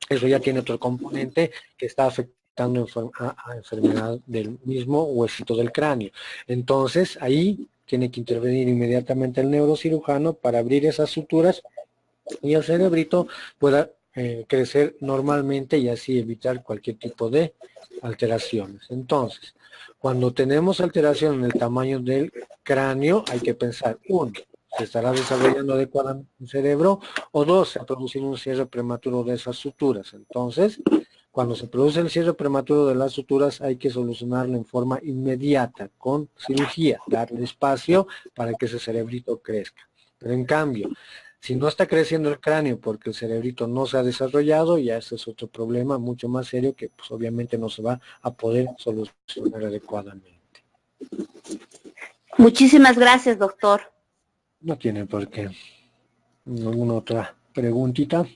eso ya tiene otro componente que está afectando a enfermedad del mismo huesito del cráneo. Entonces, ahí tiene que intervenir inmediatamente el neurocirujano para abrir esas suturas y el cerebrito pueda crecer normalmente y así evitar cualquier tipo de alteraciones. Entonces, cuando tenemos alteración en el tamaño del cráneo, hay que pensar, uno, se estará desarrollando adecuadamente el cerebro, o dos, se ha producido un cierre prematuro de esas suturas. Entonces, cuando se produce el cierre prematuro de las suturas, hay que solucionarlo en forma inmediata, con cirugía, darle espacio para que ese cerebrito crezca. Pero en cambio, si no está creciendo el cráneo porque el cerebrito no se ha desarrollado, ya ese es otro problema mucho más serio que pues obviamente no se va a poder solucionar adecuadamente. Muchísimas gracias, doctor. No tiene por qué. ¿Alguna otra preguntita?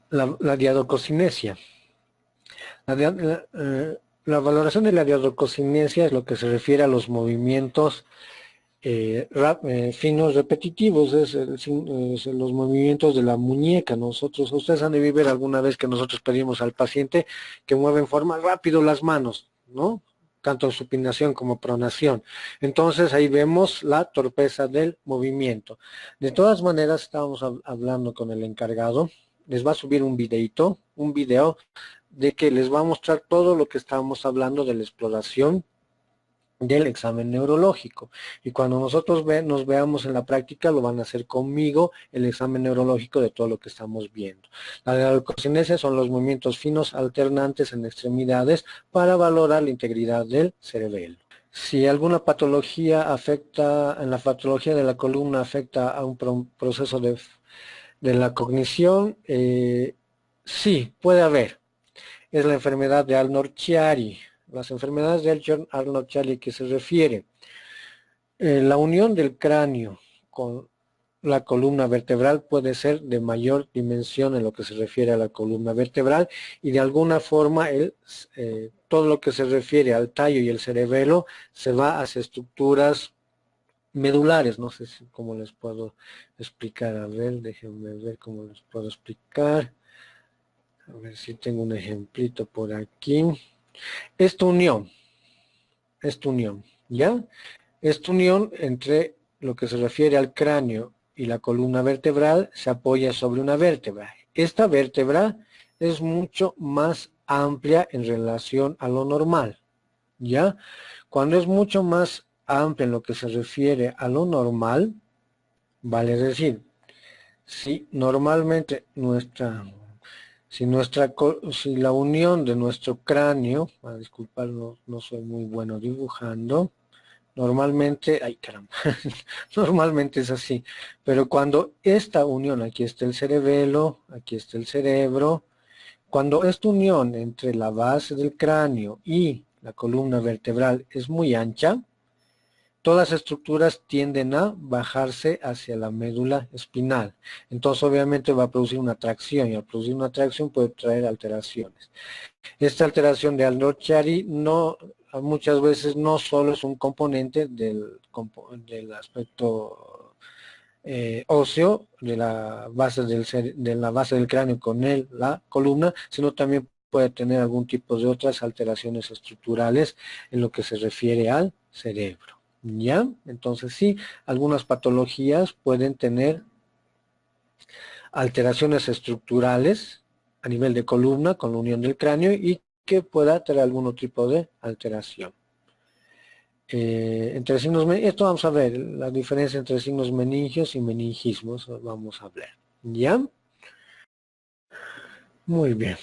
La diadococinesia. La valoración de la radiococinesia es lo que se refiere a los movimientos finos repetitivos, es los movimientos de la muñeca. Ustedes han de ver alguna vez que nosotros pedimos al paciente que mueva en forma rápido las manos, ¿no? Tanto en supinación como pronación. Entonces ahí vemos la torpeza del movimiento. De todas maneras, estábamos hablando con el encargado, les va a subir un video de que les va a mostrar todo lo que estábamos hablando de la exploración del examen neurológico, y cuando nosotros nos veamos en la práctica lo van a hacer conmigo el examen neurológico de todo lo que estamos viendo. La radiococinesia son los movimientos finos alternantes en extremidades para valorar la integridad del cerebelo. Si alguna patología afecta, en la patología de la columna afecta a un proceso de la cognición, sí, puede haber. Es la enfermedad de Arnold-Chiari. Las enfermedades de Arnold-Chiari que se refiere la unión del cráneo con la columna vertebral puede ser de mayor dimensión en lo que se refiere a la columna vertebral, y de alguna forma todo lo que se refiere al tallo y el cerebelo se va hacia estructuras medulares. No sé cómo les puedo explicar. A ver, déjenme ver cómo les puedo explicar. A ver si tengo un ejemplito por aquí. Esta unión, ¿ya? Esta unión entre lo que se refiere al cráneo y la columna vertebral se apoya sobre una vértebra. Esta vértebra es mucho más amplia en relación a lo normal, ¿ya? Cuando es mucho más amplia en lo que se refiere a lo normal, vale decir, si normalmente si la unión de nuestro cráneo, disculpar, no soy muy bueno dibujando, normalmente, ay caramba, normalmente es así, pero cuando esta unión, aquí está el cerebelo, aquí está el cerebro, cuando esta unión entre la base del cráneo y la columna vertebral es muy ancha, todas las estructuras tienden a bajarse hacia la médula espinal. Entonces obviamente va a producir una tracción, y al producir una tracción puede traer alteraciones. Esta alteración de Arnold-Chiari muchas veces no solo es un componente del aspecto óseo de la base del cráneo con la columna, sino también puede tener algún tipo de otras alteraciones estructurales en lo que se refiere al cerebro. ¿Ya? Entonces sí, algunas patologías pueden tener alteraciones estructurales a nivel de columna con la unión del cráneo y que pueda tener algún tipo de alteración. Entre signos, esto vamos a ver, la diferencia entre signos meningios y meningismos, vamos a hablar. ¿Ya? Muy bien.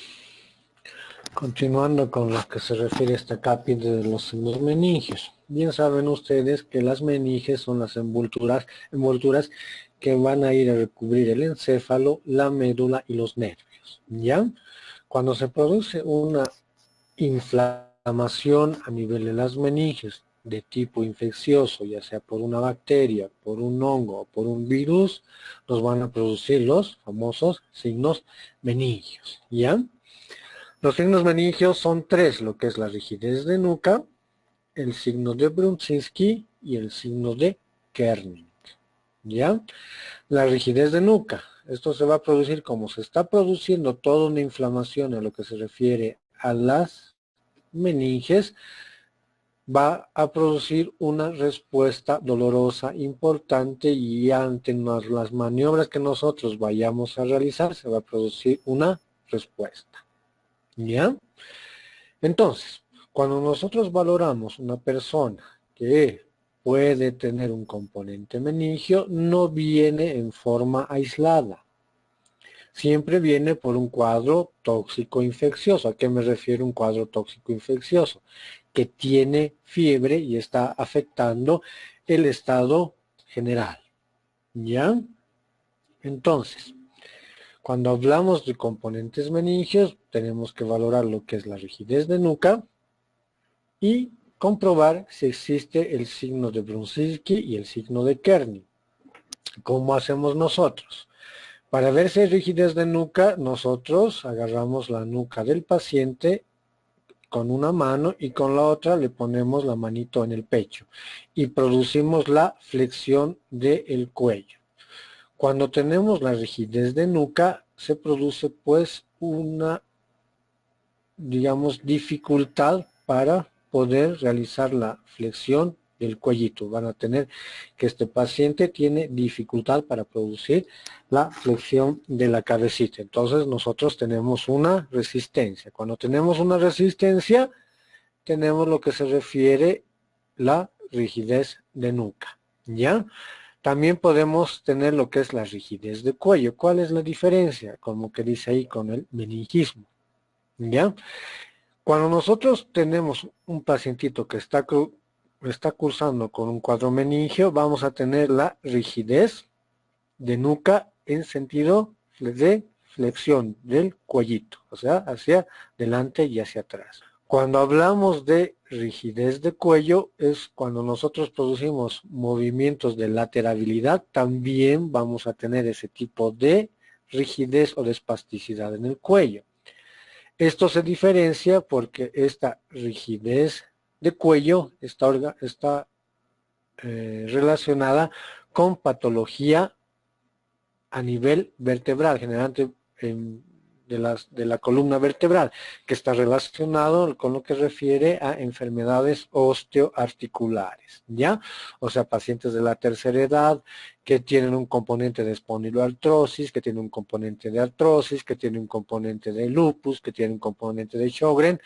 Continuando con lo que se refiere a esta capítulo de los signos meningios. Bien saben ustedes que las meninges son las envolturas que van a ir a recubrir el encéfalo, la médula y los nervios. ¿Ya? Cuando se produce una inflamación a nivel de las meninges de tipo infeccioso, ya sea por una bacteria, por un hongo o por un virus, nos van a producir los famosos signos meningios. ¿Ya? Los signos meningios son tres, lo que es la rigidez de nuca, el signo de Brudzinski y el signo de Kerning. ¿Ya? La rigidez de nuca. Esto se va a producir como se está produciendo toda una inflamación a lo que se refiere a las meninges, va a producir una respuesta dolorosa importante, y ante las maniobras que nosotros vayamos a realizar se va a producir una respuesta. ¿Ya? Entonces, cuando nosotros valoramos una persona que puede tener un componente meningio, no viene en forma aislada. Siempre viene por un cuadro tóxico infeccioso. ¿A qué me refiero un cuadro tóxico infeccioso? Que tiene fiebre y está afectando el estado general. ¿Ya? Entonces, cuando hablamos de componentes meningios, tenemos que valorar lo que es la rigidez de nuca y comprobar si existe el signo de Brudzinski y el signo de Kerning. ¿Cómo hacemos nosotros? Para ver si hay rigidez de nuca, nosotros agarramos la nuca del paciente con una mano y con la otra le ponemos la manito en el pecho y producimos la flexión del cuello. Cuando tenemos la rigidez de nuca, se produce pues una, digamos, dificultad para poder realizar la flexión del cuellito. Van a tener que este paciente tiene dificultad para producir la flexión de la cabecita. Entonces nosotros tenemos una resistencia. Cuando tenemos una resistencia, tenemos lo que se refiere la rigidez de nuca, ¿ya? También podemos tener lo que es la rigidez de cuello. ¿Cuál es la diferencia? Como que dice ahí con el meningismo, ¿ya? Cuando nosotros tenemos un pacientito que está cursando con un cuadro meningio, vamos a tener la rigidez de nuca en sentido de flexión del cuellito, o sea, hacia adelante y hacia atrás. Cuando hablamos de rigidez de cuello, es cuando nosotros producimos movimientos de laterabilidad, también vamos a tener ese tipo de rigidez o de espasticidad en el cuello. Esto se diferencia porque esta rigidez de cuello está relacionada con patología a nivel vertebral, generalmente de la columna vertebral, que está relacionado con lo que refiere a enfermedades osteoarticulares, ¿ya? O sea, pacientes de la tercera edad que tienen un componente de espondiloartrosis, que tienen un componente de artrosis, que tienen un componente de lupus, que tienen un componente de Sjögren,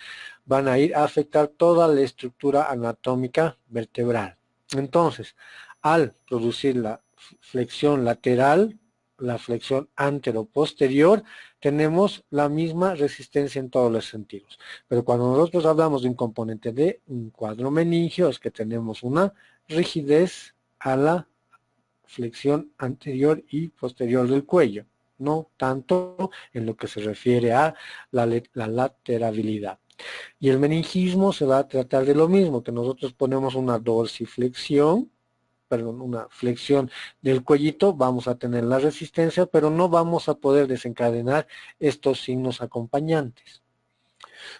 van a ir a afectar toda la estructura anatómica vertebral. Entonces, al producir la flexión lateral, la flexión antero-posterior, tenemos la misma resistencia en todos los sentidos. Pero cuando nosotros hablamos de un componente de un cuadro meningio, es que tenemos una rigidez a la flexión anterior y posterior del cuello, no tanto en lo que se refiere a la laterabilidad. Y el meningismo se va a tratar de lo mismo, que nosotros ponemos una dorsiflexión, una flexión del cuellito, vamos a tener la resistencia, pero no vamos a poder desencadenar estos signos acompañantes.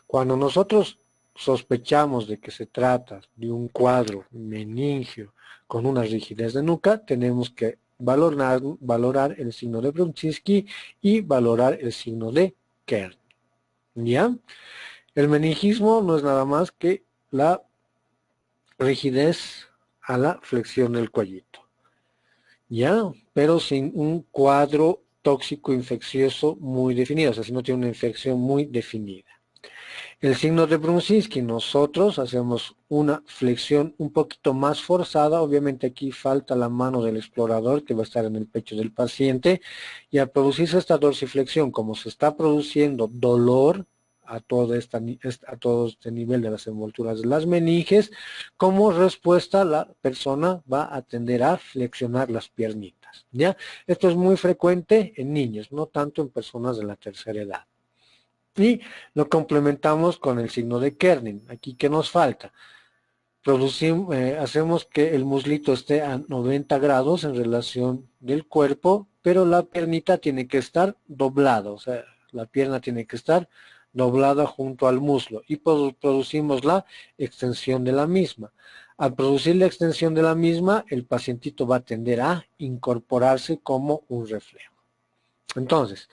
Cuando nosotros sospechamos de que se trata de un cuadro meningio con una rigidez de nuca, tenemos que valorar el signo de Brunchinsky y valorar el signo de Kern. ¿Ya? El meningismo no es nada más que la rigidez a la flexión del cuellito, ¿ya? Pero sin un cuadro tóxico infeccioso muy definido, o sea, si no tiene una infección muy definida. El signo de Brunchinsky, nosotros hacemos una flexión un poquito más forzada, obviamente aquí falta la mano del explorador que va a estar en el pecho del paciente, y al producirse esta dorsiflexión, como se está produciendo dolor a todo este nivel de las envolturas de las meninges, como respuesta la persona va a tender a flexionar las piernitas, ¿ya? Esto es muy frecuente en niños, no tanto en personas de la tercera edad. Y lo complementamos con el signo de Kernin. Aquí, ¿qué nos falta? Hacemos que el muslito esté a 90 grados en relación del cuerpo, pero la piernita tiene que estar doblada, o sea, la pierna tiene que estar doblada junto al muslo y producimos la extensión de la misma. Al producir la extensión de la misma, el pacientito va a tender a incorporarse como un reflejo. Entonces,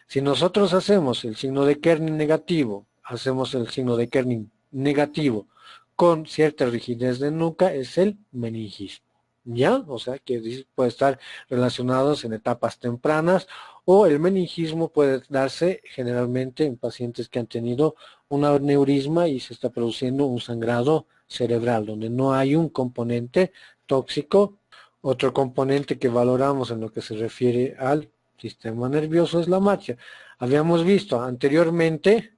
si nosotros hacemos el signo de Kernin negativo, hacemos el signo de Kernin negativo con cierta rigidez de nuca, es el meningismo, ¿ya? O sea, que puede estar relacionados en etapas tempranas, o el meningismo puede darse generalmente en pacientes que han tenido un aneurisma y se está produciendo un sangrado cerebral, donde no hay un componente tóxico. Otro componente que valoramos en lo que se refiere al sistema nervioso es la marcha. Habíamos visto anteriormente,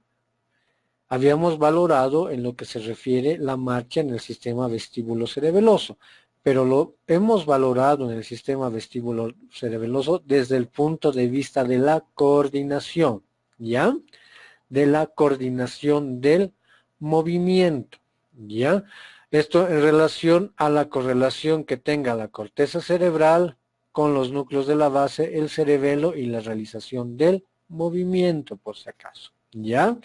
habíamos valorado en lo que se refiere la marcha en el sistema vestíbulo cerebeloso, pero lo hemos valorado en el sistema vestíbulo cerebeloso desde el punto de vista de la coordinación, ¿ya? De la coordinación del movimiento, ¿ya? Esto en relación a la correlación que tenga la corteza cerebral con los núcleos de la base, el cerebelo y la realización del movimiento, por si acaso, ¿Ya?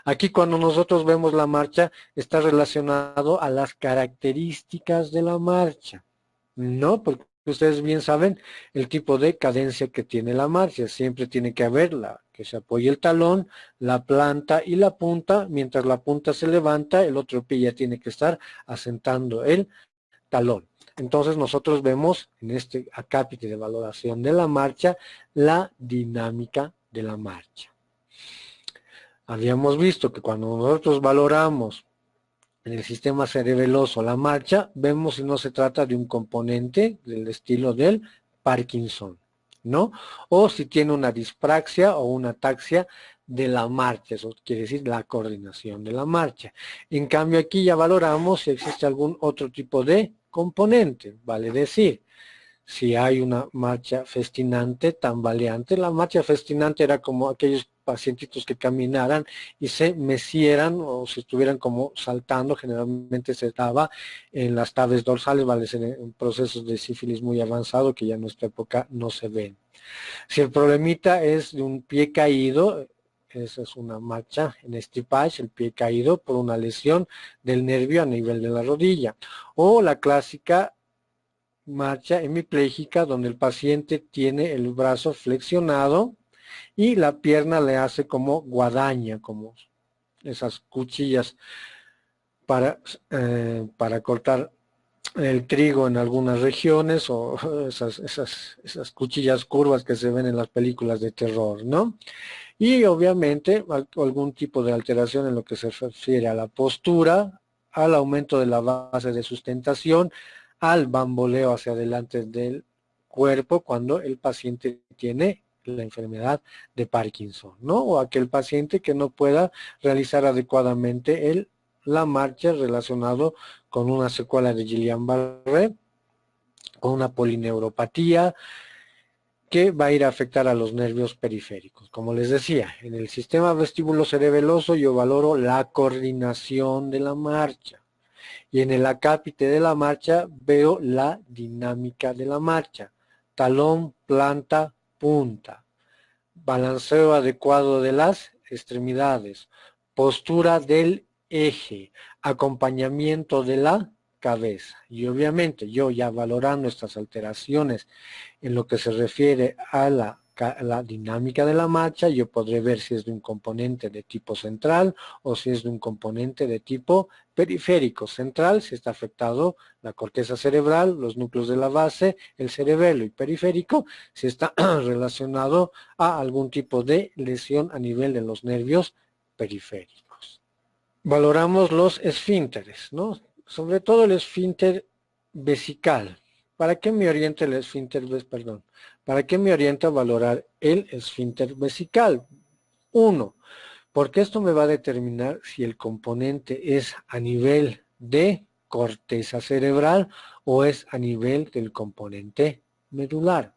Aquí cuando nosotros vemos la marcha, está relacionado a las características de la marcha, ¿no? Porque ustedes bien saben el tipo de cadencia que tiene la marcha. Siempre tiene que haber que se apoye el talón, la planta y la punta. Mientras la punta se levanta, el otro pie ya tiene que estar asentando el talón. Entonces nosotros vemos en este acápite de valoración de la marcha la dinámica de la marcha. Habíamos visto que cuando nosotros valoramos en el sistema cerebeloso la marcha, vemos si no se trata de un componente del estilo del Parkinson, ¿no? O si tiene una dispraxia o una ataxia de la marcha, eso quiere decir la coordinación de la marcha. En cambio aquí ya valoramos si existe algún otro tipo de componente, vale decir, si hay una marcha festinante, tambaleante. La marcha festinante era como aquellos pacientitos que caminaran y se mecieran o se estuvieran como saltando, generalmente se daba en las tablas dorsales, vale ser en procesos de sífilis muy avanzado que ya en nuestra época no se ven. Si el problemita es de un pie caído, esa es una marcha en stripage, el pie caído por una lesión del nervio a nivel de la rodilla. O la clásica marcha hemipléjica donde el paciente tiene el brazo flexionado y la pierna le hace como guadaña, como esas cuchillas para cortar el trigo en algunas regiones o esas cuchillas curvas que se ven en las películas de terror, ¿no? Y obviamente algún tipo de alteración en lo que se refiere a la postura, al aumento de la base de sustentación, al bamboleo hacia adelante del cuerpo cuando el paciente tiene la enfermedad de Parkinson, ¿no? O aquel paciente que no pueda realizar adecuadamente la marcha relacionado con una secuela de Guillain-Barré, con una polineuropatía, que va a ir a afectar a los nervios periféricos. Como les decía, en el sistema vestíbulo-cerebeloso yo valoro la coordinación de la marcha. Y en el acápite de la marcha veo la dinámica de la marcha. Talón, planta, punta. Balanceo adecuado de las extremidades. Postura del eje. Acompañamiento de la cabeza. Y obviamente yo ya valorando estas alteraciones en lo que se refiere a la dinámica de la marcha, yo podré ver si es de un componente de tipo central o si es de un componente de tipo periférico. Central, si está afectado la corteza cerebral, los núcleos de la base, el cerebelo, y periférico, si está relacionado a algún tipo de lesión a nivel de los nervios periféricos. Valoramos los esfínteres, ¿no? Sobre todo el esfínter vesical. ¿Para qué me orienta el esfínter, perdón? ¿Para qué me orienta a valorar el esfínter vesical? Uno, porque esto me va a determinar si el componente es a nivel de corteza cerebral o es a nivel del componente medular.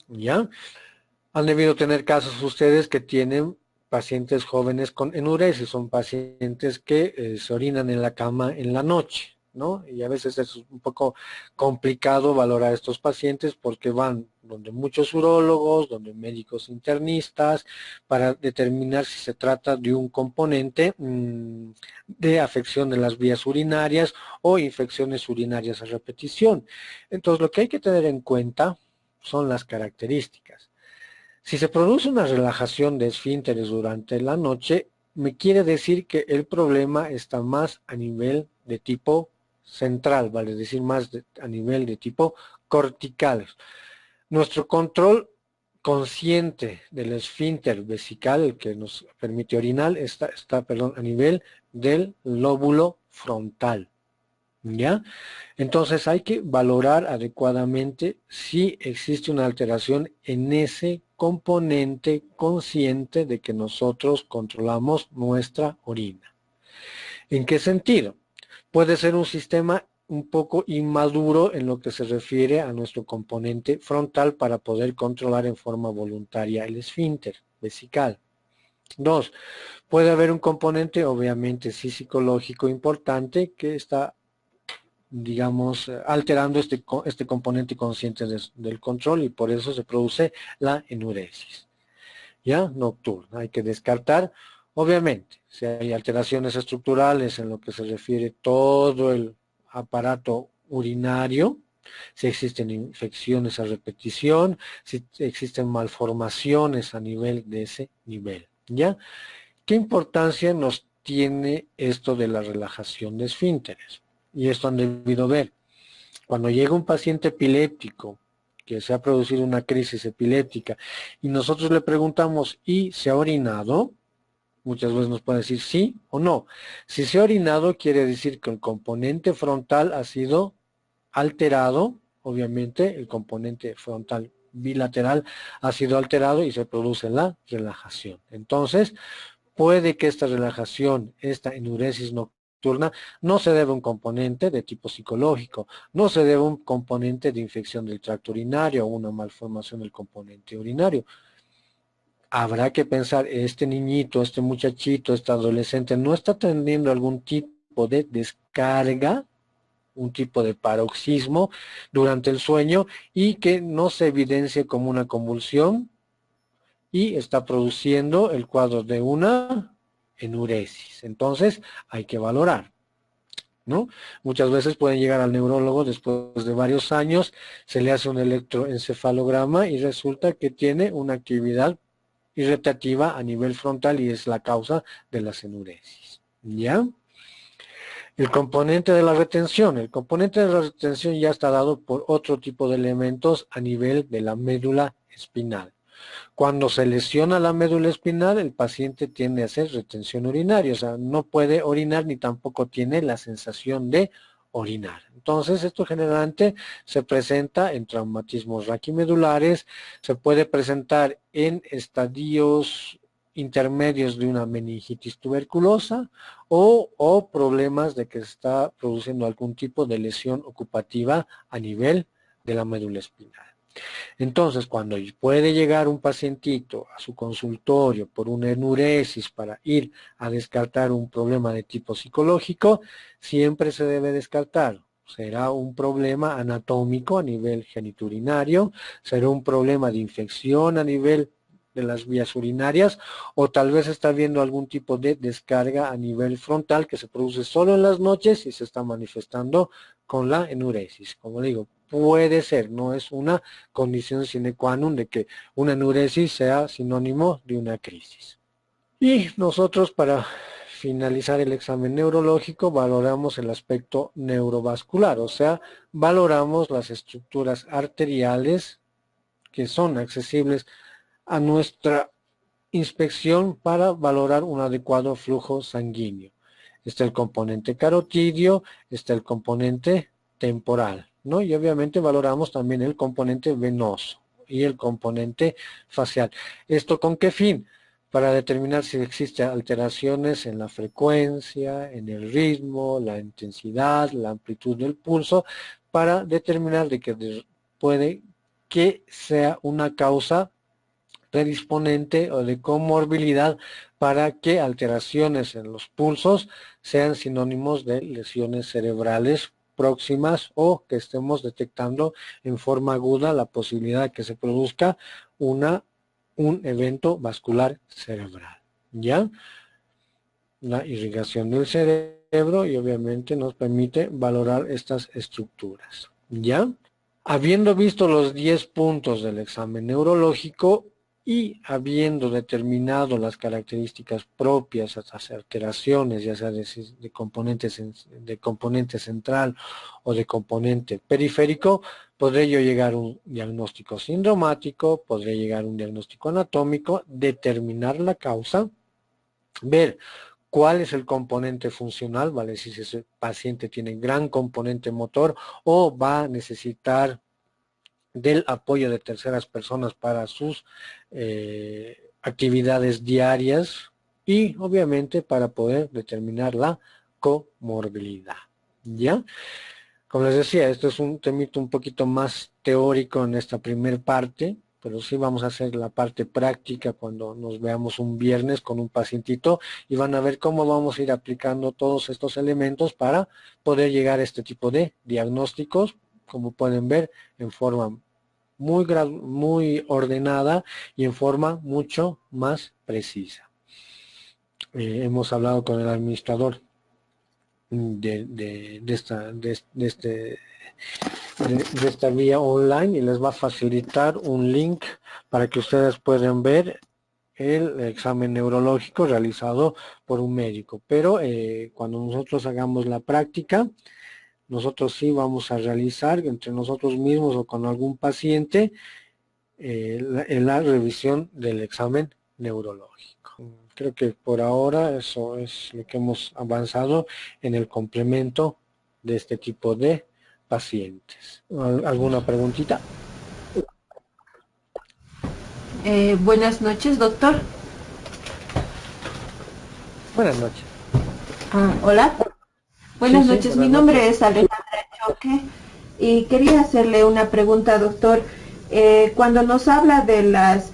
¿Ya? Han debido tener casos ustedes que tienen pacientes jóvenes con enuresis, son pacientes que se orinan en la cama en la noche, ¿no? Y a veces es un poco complicado valorar a estos pacientes porque van donde muchos urólogos, donde médicos internistas, para determinar si se trata de un componente de afección de las vías urinarias o infecciones urinarias a repetición. Entonces, lo que hay que tener en cuenta son las características. Si se produce una relajación de esfínteres durante la noche, me quiere decir que el problema está más a nivel de tipo central, vale decir más a nivel de tipo cortical. Nuestro control consciente del esfínter vesical, el que nos permite orinar, está a nivel del lóbulo frontal. ¿Ya? Entonces hay que valorar adecuadamente si existe una alteración en ese componente consciente de que nosotros controlamos nuestra orina. ¿En qué sentido? Puede ser un sistema un poco inmaduro en lo que se refiere a nuestro componente frontal para poder controlar en forma voluntaria el esfínter vesical. Dos, puede haber un componente obviamente sí psicológico importante que está, digamos, alterando este componente consciente del control y por eso se produce la enuresis, ¿ya? Nocturna. Hay que descartar Obviamente, si hay alteraciones estructurales en lo que se refiere todo el aparato urinario, si existen infecciones a repetición, si existen malformaciones a nivel de ese nivel, ¿ya? ¿Qué importancia nos tiene esto de la relajación de esfínteres? Y esto han debido ver. Cuando llega un paciente epiléptico, que se ha producido una crisis epiléptica, y nosotros le preguntamos, ¿y se ha orinado? Muchas veces nos puede decir sí o no. Si se ha orinado, quiere decir que el componente frontal ha sido alterado, obviamente el componente frontal bilateral ha sido alterado y se produce la relajación. Entonces, puede que esta relajación, esta enuresis nocturna, no se debe a un componente de tipo psicológico, no se debe a un componente de infección del tracto urinario o una malformación del componente urinario. Habrá que pensar, este niñito, este muchachito, este adolescente, no está teniendo algún tipo de descarga, un tipo de paroxismo durante el sueño y que no se evidencie como una convulsión y está produciendo el cuadro de una enuresis. Entonces hay que valorar, ¿no? Muchas veces pueden llegar al neurólogo después de varios años, se le hace un electroencefalograma y resulta que tiene una actividad irritativa a nivel frontal y es la causa de las enuresis, ¿ya? El componente de la retención. El componente de la retención ya está dado por otro tipo de elementos a nivel de la médula espinal. Cuando se lesiona la médula espinal, el paciente tiende a hacer retención urinaria, o sea, no puede orinar ni tampoco tiene la sensación de orinar. Entonces, esto generalmente se presenta en traumatismos raquimedulares, se puede presentar en estadios intermedios de una meningitis tuberculosa o problemas de que se está produciendo algún tipo de lesión ocupativa a nivel de la médula espinal. Entonces, cuando puede llegar un pacientito a su consultorio por una enuresis para ir a descartar un problema de tipo psicológico, siempre se debe descartar. Será un problema anatómico a nivel geniturinario, será un problema de infección a nivel de las vías urinarias, o tal vez está viendo algún tipo de descarga a nivel frontal que se produce solo en las noches y se está manifestando con la enuresis. Como digo, puede ser, no es una condición sine qua non de que una enuresis sea sinónimo de una crisis. Y nosotros, para finalizar el examen neurológico, valoramos el aspecto neurovascular, o sea, valoramos las estructuras arteriales que son accesibles a nuestra inspección para valorar un adecuado flujo sanguíneo. Está el componente carotidio, está el componente temporal, ¿no? Y obviamente valoramos también el componente venoso y el componente facial. ¿Esto con qué fin? Para determinar si existen alteraciones en la frecuencia, en el ritmo, la intensidad, la amplitud del pulso, para determinar de que puede que sea una causa predisponente o de comorbilidad para que alteraciones en los pulsos sean sinónimos de lesiones cerebrales próximas o que estemos detectando en forma aguda la posibilidad de que se produzca un evento vascular cerebral, ¿ya? La irrigación del cerebro y obviamente nos permite valorar estas estructuras, ¿ya? Habiendo visto los 10 puntos del examen neurológico y habiendo determinado las características propias, las alteraciones, ya sea de componente central o de componente periférico, podré yo llegar a un diagnóstico sindromático, podré llegar a un diagnóstico anatómico, determinar la causa, ver cuál es el componente funcional, ¿vale? Si ese paciente tiene gran componente motor o va a necesitar del apoyo de terceras personas para sus actividades diarias y obviamente para poder determinar la comorbilidad, ¿ya? Como les decía, esto es un temito un poquito más teórico en esta primera parte, pero sí vamos a hacer la parte práctica cuando nos veamos un viernes con un pacientito y van a ver cómo vamos a ir aplicando todos estos elementos para poder llegar a este tipo de diagnósticos, como pueden ver, en forma muy ordenada y en forma mucho más precisa. hemos hablado con el administrador de esta vía online y les va a facilitar un link para que ustedes puedan ver el examen neurológico realizado por un médico. Pero cuando nosotros hagamos la práctica, nosotros sí vamos a realizar entre nosotros mismos o con algún paciente la revisión del examen neurológico. Creo que por ahora eso es lo que hemos avanzado en el complemento de este tipo de pacientes. ¿Alguna preguntita? Buenas noches, doctor. Buenas noches. Hola. Buenas noches, mi nombre es Alejandra Choque y quería hacerle una pregunta, doctor. Cuando nos habla de las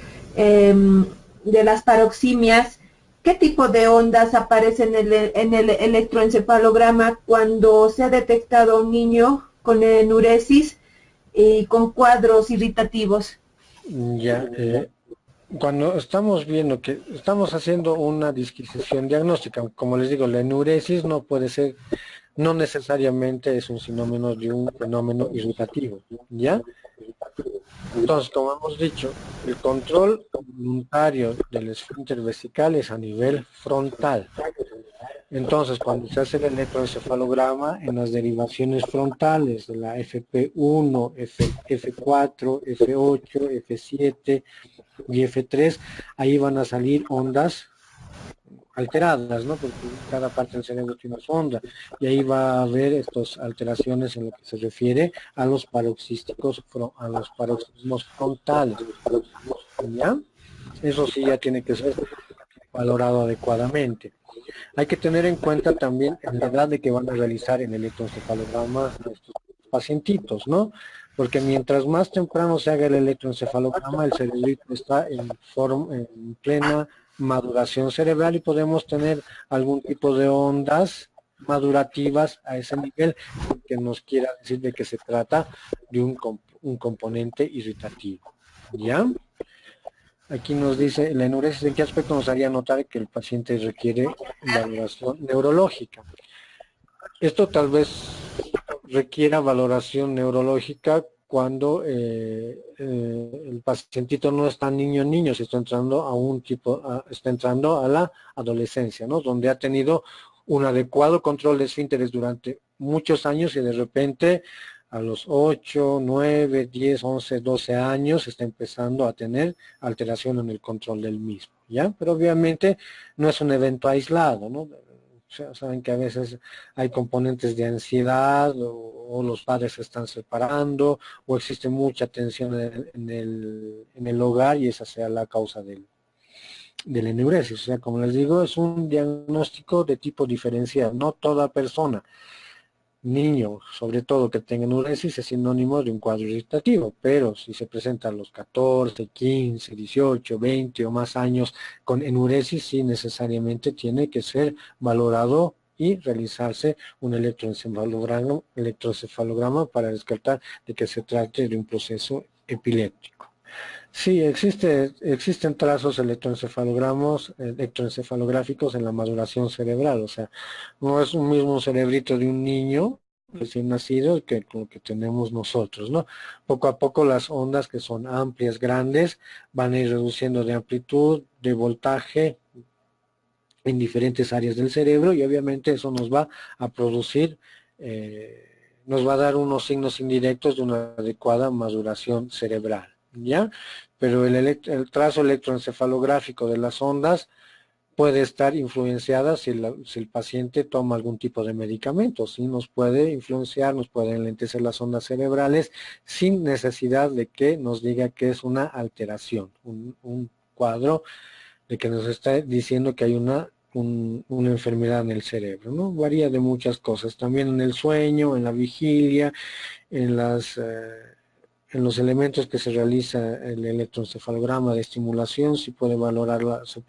paroximias, ¿qué tipo de ondas aparecen en el electroencefalograma cuando se ha detectado a un niño con enuresis y con cuadros irritativos? Ya, cuando estamos viendo que estamos haciendo una disquisición diagnóstica, como les digo, la enuresis no puede ser, no necesariamente es un sinónimo de un fenómeno irritativo, ¿ya? Entonces, como hemos dicho, el control voluntario del esfínter vesical es a nivel frontal. Entonces, cuando se hace el electroencefalograma en las derivaciones frontales de la FP1, F4, F8, F7 y F3, ahí van a salir ondas alteradas, ¿no? Porque cada parte del cerebro tiene su onda y ahí va a haber estas alteraciones en lo que se refiere a los paroxísticos, a los paroxismos frontales, ¿ya? Eso sí ya tiene que ser valorado adecuadamente. Hay que tener en cuenta también la edad de que van a realizar el electroencefalograma a estos pacientitos, ¿no? Porque mientras más temprano se haga el electroencefalograma, el cerebrito está en plena maduración cerebral y podemos tener algún tipo de ondas madurativas a ese nivel que nos quiera decir de que se trata de un componente irritativo, ¿ya? Aquí nos dice, la enuresis, ¿en qué aspecto nos haría notar que el paciente requiere valoración neurológica? Esto tal vez requiera valoración neurológica cuando el pacientito no está niño, se está entrando a está entrando a la adolescencia, ¿no? Donde ha tenido un adecuado control de esfínteres durante muchos años y de repente a los 8, 9, 10, 11, 12 años está empezando a tener alteración en el control del mismo, ¿ya? Pero obviamente no es un evento aislado, ¿no? Saben que a veces hay componentes de ansiedad o los padres se están separando o existe mucha tensión en el hogar y esa sea la causa del enuresis. O sea, como les digo, es un diagnóstico de tipo diferencial. No toda persona, niño, sobre todo que tenga enuresis, es sinónimo de un cuadro irritativo, pero si se presenta a los 14, 15, 18, 20 o más años con enuresis, sí necesariamente tiene que ser valorado y realizarse un electroencefalograma para descartar de que se trate de un proceso epiléptico. Sí, existen trazos electroencefalográficos en la maduración cerebral, o sea, no es un mismo cerebrito de un niño recién nacido que lo que tenemos nosotros, ¿no? Poco a poco las ondas que son amplias, grandes, van a ir reduciendo de amplitud, de voltaje en diferentes áreas del cerebro y obviamente eso nos va a producir, nos va a dar unos signos indirectos de una adecuada maduración cerebral, ¿ya? Pero el trazo electroencefalográfico de las ondas puede estar influenciada si el paciente toma algún tipo de medicamento, sí nos puede influenciar, nos puede enlentecer las ondas cerebrales sin necesidad de que nos diga que es una alteración, un cuadro de que nos está diciendo que hay una enfermedad en el cerebro, ¿no? Varía de muchas cosas, también en el sueño, en la vigilia, en en los elementos que se realiza el electroencefalograma de estimulación, sí puede valorarla, sí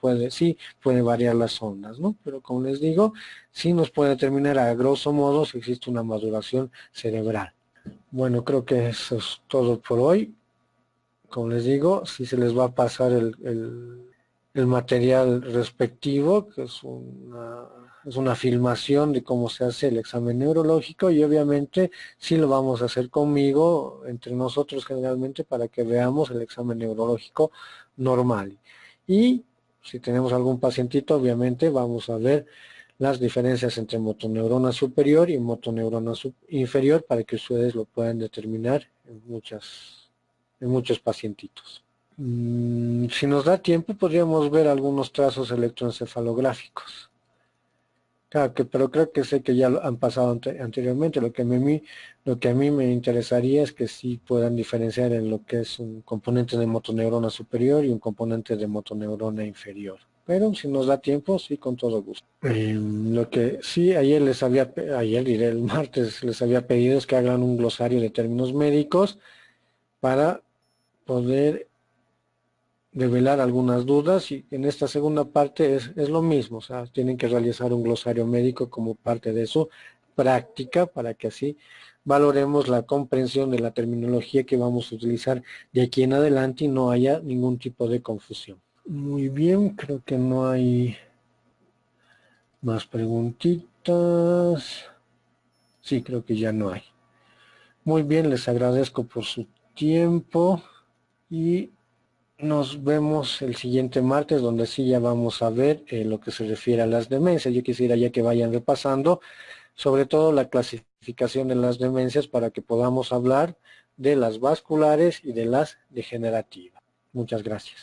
puede variar las ondas, ¿no? Pero como les digo, sí nos puede determinar a grosso modo si existe una maduración cerebral. Bueno, creo que eso es todo por hoy. Como les digo, sí se les va a pasar el material respectivo, que es una filmación de cómo se hace el examen neurológico, y obviamente sí lo vamos a hacer conmigo, entre nosotros generalmente, para que veamos el examen neurológico normal. Y si tenemos algún pacientito, obviamente vamos a ver las diferencias entre motoneurona superior y motoneurona inferior para que ustedes lo puedan determinar en muchos pacientitos. Si nos da tiempo, podríamos ver algunos trazos electroencefalográficos. Claro, pero creo que sé que ya han pasado anteriormente. Lo que a mí me interesaría es que sí puedan diferenciar en lo que es un componente de motoneurona superior y un componente de motoneurona inferior. Pero si nos da tiempo, sí, con todo gusto. Lo que sí, el martes les había pedido es que hagan un glosario de términos médicos para poder develar algunas dudas, y en esta segunda parte es lo mismo, o sea, tienen que realizar un glosario médico como parte de su práctica para que así valoremos la comprensión de la terminología que vamos a utilizar de aquí en adelante y no haya ningún tipo de confusión. Muy bien, creo que no hay más preguntitas. Sí, creo que ya no hay. Muy bien, les agradezco por su tiempo y nos vemos el siguiente martes, donde sí ya vamos a ver lo que se refiere a las demencias. Yo quisiera ya que vayan repasando, sobre todo la clasificación de las demencias, para que podamos hablar de las vasculares y de las degenerativas. Muchas gracias.